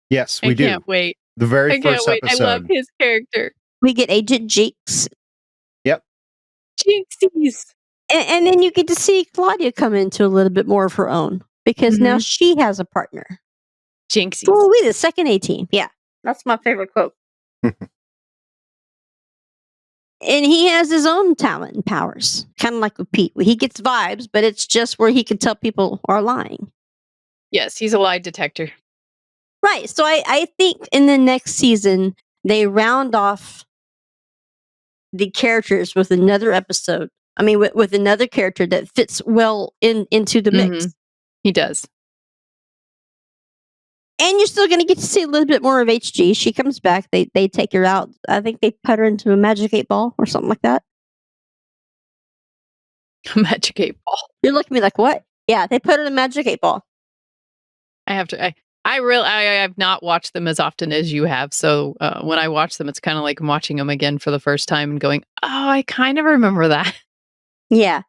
Yes, we do.
I can't wait.
The very first episode.
I love his character.
We get Agent Jinx.
Yep.
Jinxies.
And then you get to see Claudia come into a little bit more of her own because now she has a partner.
Jinxies.
Oh, we the second A-team. Yeah, that's my favorite quote. And he has his own talent and powers, kind of like with Pete. He gets vibes, but it's just where he can tell people are lying.
Yes, he's a lie detector.
Right. So I think in the next season, they round off the characters with another episode. I mean, with another character that fits well into the mix.
He does.
And you're still going to get to see a little bit more of HG. She comes back. They take her out. I think they put her into a Magic 8 Ball or something like that.
Magic 8 Ball.
You're looking at me like, what? Yeah, they put it in Magic 8 Ball.
I have to. I've not watched them as often as you have. So when I watch them, it's kind of like I'm watching them again for the first time and going, "Oh, I kind of remember that."
Yeah,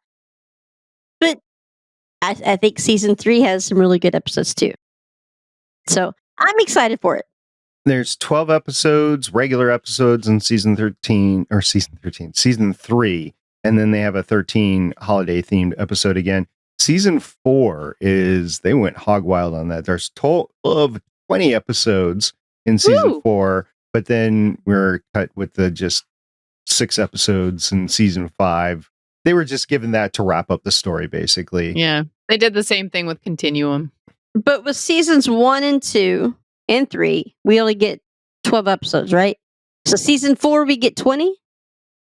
but I think season 3 has some really good episodes too. So I'm excited for it.
There's 12 episodes, regular episodes in season 3, and then they have a 13 holiday themed episode again. Season 4 they went hog wild on that. There's a total of 20 episodes in season 4, but then we're cut with the just 6 episodes in season 5. They were just given that to wrap up the story, basically.
Yeah, they did the same thing with Continuum.
But with seasons 1 and 2 and 3, we only get 12 episodes, right? So season 4, we get 20?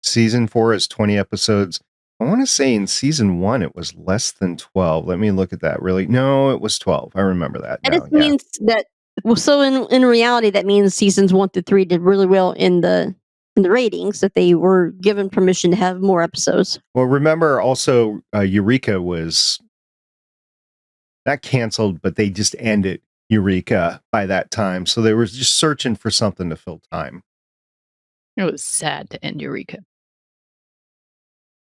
Season 4 is 20 episodes. I want to say in season 1, it was less than 12. Let me look at that. Really? No, it was 12. I remember that.
And it means that, well, so in reality, that means seasons 1 through 3 did really well in the ratings, that they were given permission to have more episodes.
Well, remember also Eureka was not canceled, but they just ended Eureka by that time. So they were just searching for something to fill time.
It was sad to end Eureka.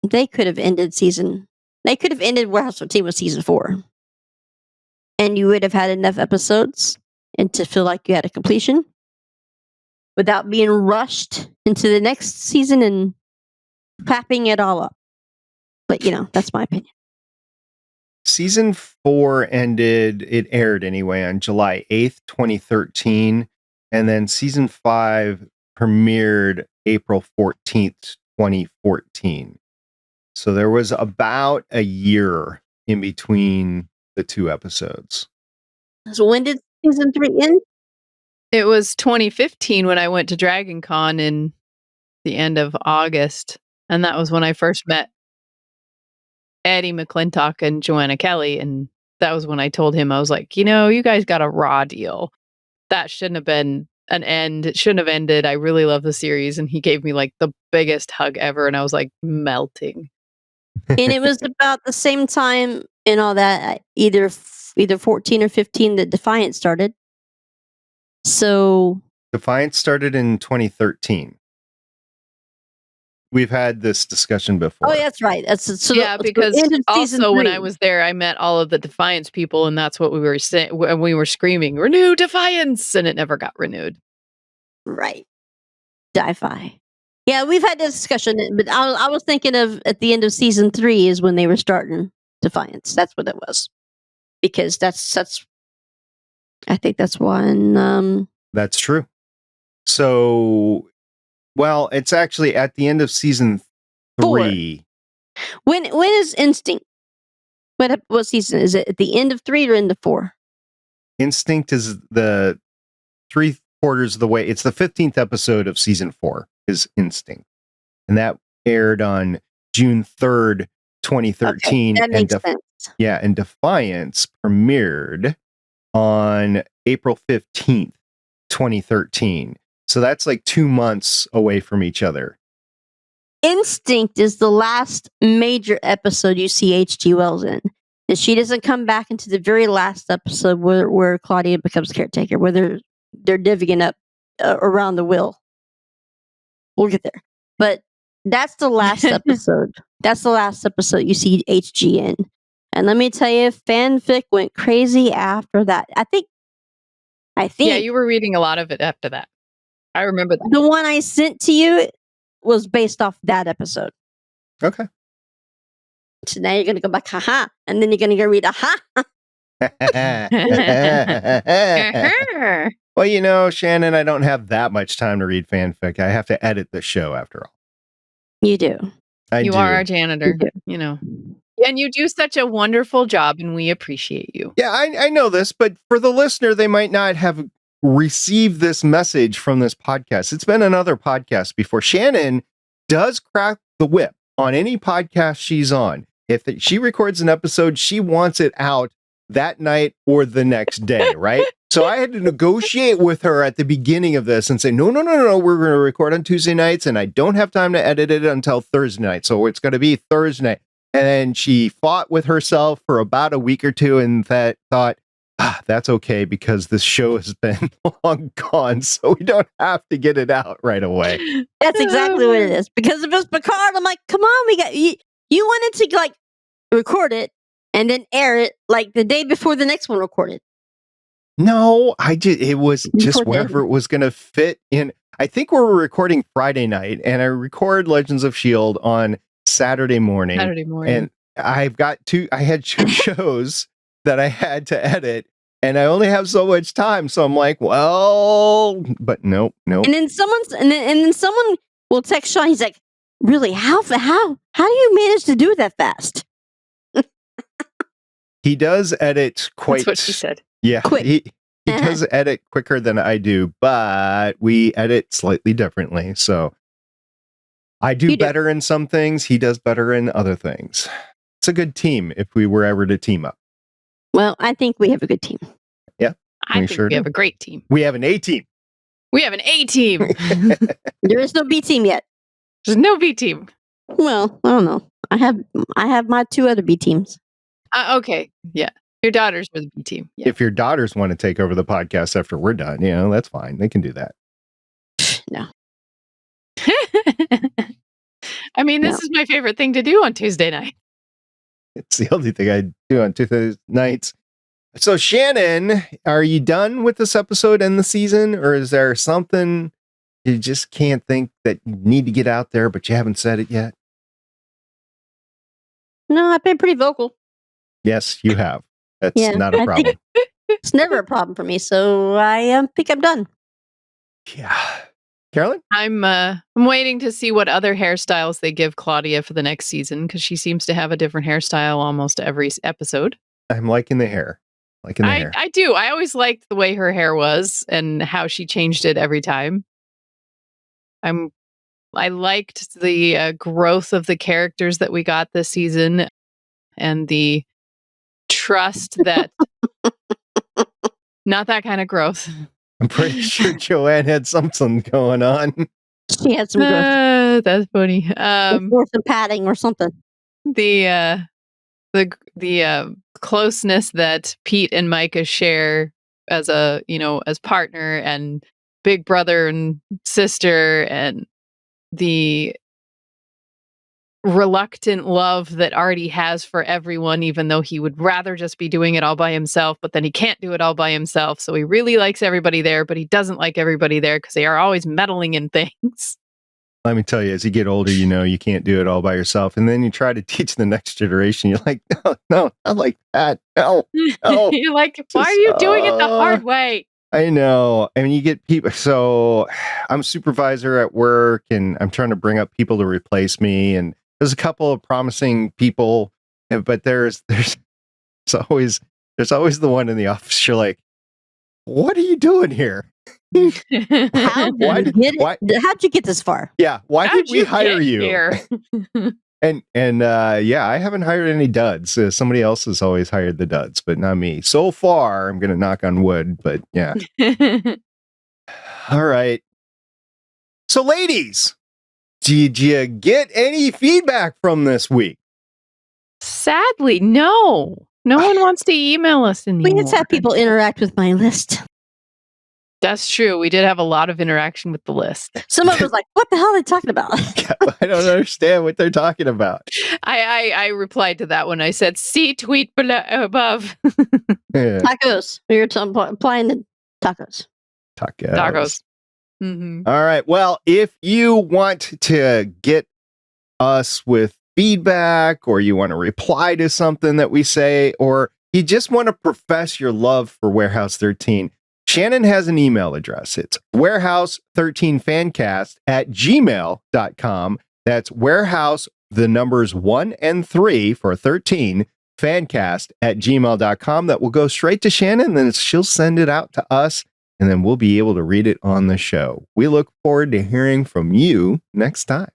They could have ended Warehouse 13 with season 4. And you would have had enough episodes and to feel like you had a completion without being rushed into the next season and papping it all up. But, that's my opinion.
Season 4 it aired anyway on July 8th, 2013. And then season 5 premiered April 14th, 2014. So there was about a year in between the 2 episodes.
So when did season 3 end?
It was 2015 when I went to Dragon Con in the end of August. And that was when I first met Eddie McClintock and Joanna Kelly. And that was when I told him, I was like, you guys got a raw deal. That shouldn't have been an end. It shouldn't have ended. I really love the series. And he gave me like the biggest hug ever. And I was like melting.
And it was about the same time and all that, either 14 or 15 that Defiant started. So
Defiant started in 2013. We've had this discussion before.
Oh, that's right.
Because also when I was there, I met all of the Defiance people, and that's what we were saying when we were screaming, "Renew Defiance!" and it never got renewed.
Right. Di-Fi. Yeah, we've had this discussion, but I was thinking of at the end of season 3 is when they were starting Defiance. That's what it was. Because that's I think that's one.
That's true. So, well, it's actually at the end of season 3.
4. When is Instinct? What season is it? At the end of 3 or end of 4?
Instinct is the 3/4 of the way. It's the 15th episode of season 4 is Instinct, and that aired on June 3rd, 2013.
Okay, that makes sense.
Yeah, and Defiance premiered on April 15th, 2013. So that's like 2 months away from each other.
Instinct is the last major episode you see H.G. Wells in. And she doesn't come back into the very last episode where Claudia becomes caretaker, where they're divvying up around the will. We'll get there. But that's the last episode. That's the last episode you see HG in. And let me tell you, fanfic went crazy after that. I think.
Yeah, you were reading a lot of it after that. I remember that.
The one I sent to you was based off that episode.
Okay.
So now you're going to go back, haha, and then you're going to go read aha.
Well, Shannon, I don't have that much time to read fanfic. I have to edit the show after all.
You do.
You are our janitor, And you do such a wonderful job, and we appreciate you.
Yeah, I know this, but for the listener, they might not have received this message from this podcast. It's been another podcast before. Shannon does crack the whip on any podcast she's on. If she records an episode, she wants it out that night or the next day, right? So I had to negotiate with her at the beginning of this and say, no, we're going to record on Tuesday nights, and I don't have time to edit it until Thursday night. So it's going to be Thursday night. And she fought with herself for about a week or two and thought, that's okay because this show has been long gone, so we don't have to get it out right away.
That's exactly what it is. Because if it was Picard, I'm like, come on, we got you wanted to like record it and then air it like the day before the next one recorded.
No, it was just wherever it was going to fit in. I think we were recording Friday night, and I record Legends of S.H.I.E.L.D. on Saturday morning. And I had two shows that I had to edit, and I only have so much time. So I'm like, well, but nope.
And then someone will text Sean. He's like, really, how do you manage to do it that fast?
He does edit quite.
That's what she said.
Yeah, quick. He does edit quicker than I do, but we edit slightly differently. So I do better in some things. He does better in other things. It's a good team if we were ever to team up.
Well, I think we have a good team.
Yeah,
I think we have a great team.
We have an A team.
We have an A team.
There is no B team yet.
There's no B team.
Well, I don't know. I have my two other B teams.
Okay, yeah. Your daughters were the B team. Yeah.
If your daughters want to take over the podcast after we're done, that's fine. They can do that.
No.
I mean, this is my favorite thing to do on Tuesday night.
It's the only thing I do on Tuesday nights. So, Shannon, are you done with this episode and the season? Or is there something you just can't think that you need to get out there, but you haven't said it yet?
No, I've been pretty vocal.
Yes, you have. That's not a problem.
It's never a problem for me. So I think I'm done.
Yeah. Carolyn?
I'm waiting to see what other hairstyles they give Claudia for the next season, because she seems to have a different hairstyle almost every episode.
I'm liking the hair.
I do. I always liked the way her hair was and how she changed it every time. I liked the growth of the characters that we got this season and the trust that not that kind of growth.
I'm pretty sure Joanne had something going on.
She had some growth.
That's funny.
Or some padding or something.
The closeness that Pete and Myka share as as partner and big brother and sister, and the reluctant love that Artie has for everyone, even though he would rather just be doing it all by himself, but then he can't do it all by himself. So he really likes everybody there, but he doesn't like everybody there because they are always meddling in things.
Let me tell you, as you get older, you can't do it all by yourself. And then you try to teach the next generation. You're like, no, not like that. No.
You're like, why are you doing it the hard way?
I know. I mean, you get people. So I'm a supervisor at work and I'm trying to bring up people to replace me. And there's a couple of promising people, but there's always the one in the office. You're like, what are you doing here?
How'd you get this far?
Yeah. Why did we hire you?
Here?
And I haven't hired any duds. Somebody else has always hired the duds, but not me. So far, I'm going to knock on wood, but yeah. All right. So ladies, did you get any feedback from this week?
Sadly, no. No one wants to email us anymore.
We just have people interact with my list.
That's true. We did have a lot of interaction with the list.
Some of us like, what the hell are they talking about?
I don't understand what they're talking about.
I replied to that when I said, see tweet below, above.
Yeah. Tacos. We were applying the tacos.
Tacos.
Mm-hmm.
All right. Well, if you want to get us with feedback, or you want to reply to something that we say, or you just want to profess your love for Warehouse 13, Shannon has an email address. It's warehouse13fancast@gmail.com. That's warehouse, the numbers 1 and 3 for 13, fancast@gmail.com. That will go straight to Shannon, and then she'll send it out to us, and then we'll be able to read it on the show. We look forward to hearing from you next time.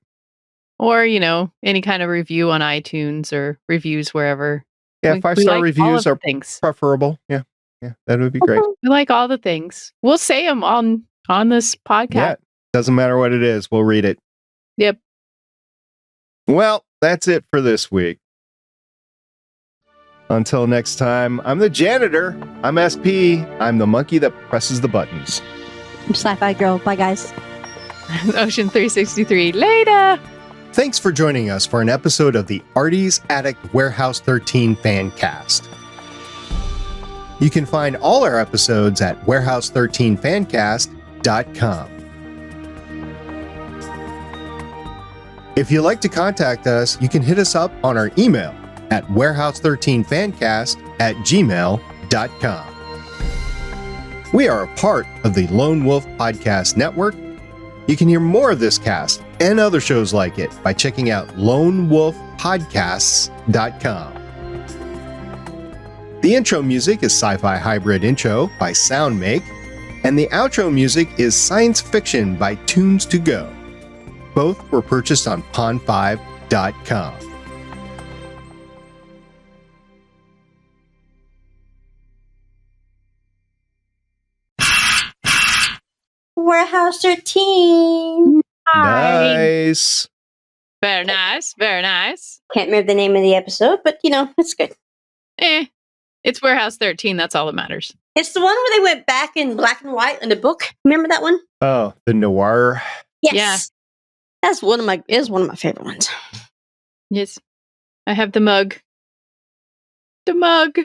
Or, any kind of review on iTunes or reviews wherever.
Yeah, 5-star reviews are
things.
Preferable. Yeah, that would be great.
We like all the things. We'll say them on this podcast.
Yeah, doesn't matter what it is. We'll read it.
Yep.
Well, that's it for this week. Until next time, I'm the janitor. I'm SP. I'm the monkey that presses the buttons.
I'm Sci-Fi Girl. Bye, guys.
Ocean 363. Later.
Thanks for joining us for an episode of the Artie's Attic Warehouse 13 Fancast. You can find all our episodes at warehouse13fancast.com. If you'd like to contact us, you can hit us up on our email at warehouse13fancast@gmail.com. We are a part of the Lone Wolf Podcast Network. You can hear more of this cast and other shows like it by checking out lonewolfpodcasts.com. The intro music is Sci-Fi Hybrid Intro by Soundmake, and the outro music is Science Fiction by Tunes to Go. Both were purchased on pond5.com.
Warehouse 13.
Nice.
Very nice. Very nice.
Can't remember the name of the episode, but it's good.
It's Warehouse 13. That's all that matters.
It's the one where they went back in black and white in the book. Remember that one?
Oh, the noir.
Yes.
Yeah.
That's one of my favorite ones.
Yes. I have the mug. The mug.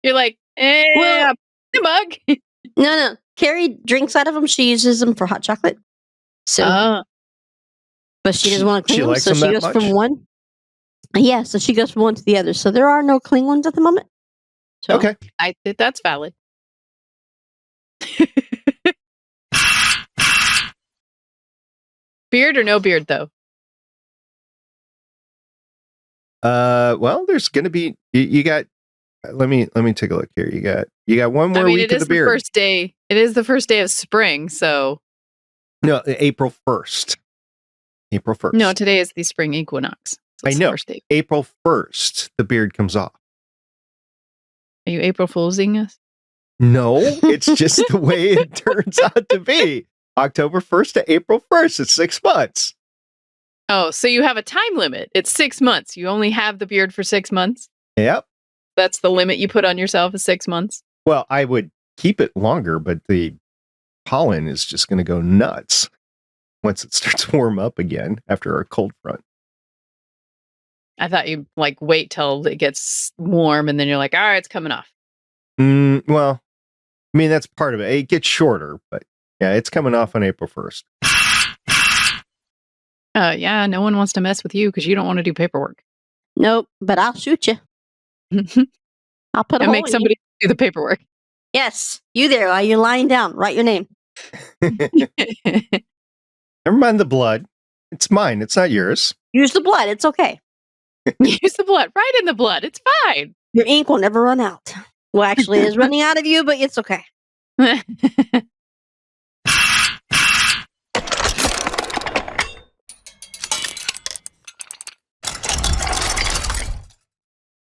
You're like,
Well,
the mug.
No. Carrie drinks out of them. She uses them for hot chocolate. So, but she doesn't want to clean them,
likes
so
them
she
that
goes
much?
from one. Yeah, so she goes from one to the other. So there are no clean ones at the moment. So,
Okay.
That's valid. Beard or no beard, though?
Well, there's gonna be you got. Let me take a look here. You got one more week
it
of
is
the beard.
first day. It is the first day of spring, so
No, April 1st. April 1st.
no. Today is the spring equinox. So
I
it's the
know.
first day.
April 1st, the beard comes off.
Are you April Foolsing us?
No, it's just the way it turns out to be. October 1st to April 1st. It's 6 months.
Oh, so you have a time limit. It's 6 months. You only have the beard for 6 months.
Yep.
That's the limit you put on yourself is 6 months.
Well, I would keep it longer, but the pollen is just going to go nuts once it starts to warm up again after a cold front.
I thought you'd wait till it gets warm and then you're like, all right, it's coming off.
Well, I mean, that's part of it. It gets shorter, but yeah, it's coming off on April 1st.
Yeah, no one wants to mess with you because you don't want to do paperwork.
nope, but I'll shoot you. I'll put a
And
hole
make
in
somebody do the paperwork.
you. Yes, you there while you're lying down. Write your name.
Never mind the blood. It's mine. It's not yours.
Use the blood. It's okay.
Use the blood. Right in the blood. It's fine.
Your ink will never run out. Well, actually, it is running out of you, but it's okay.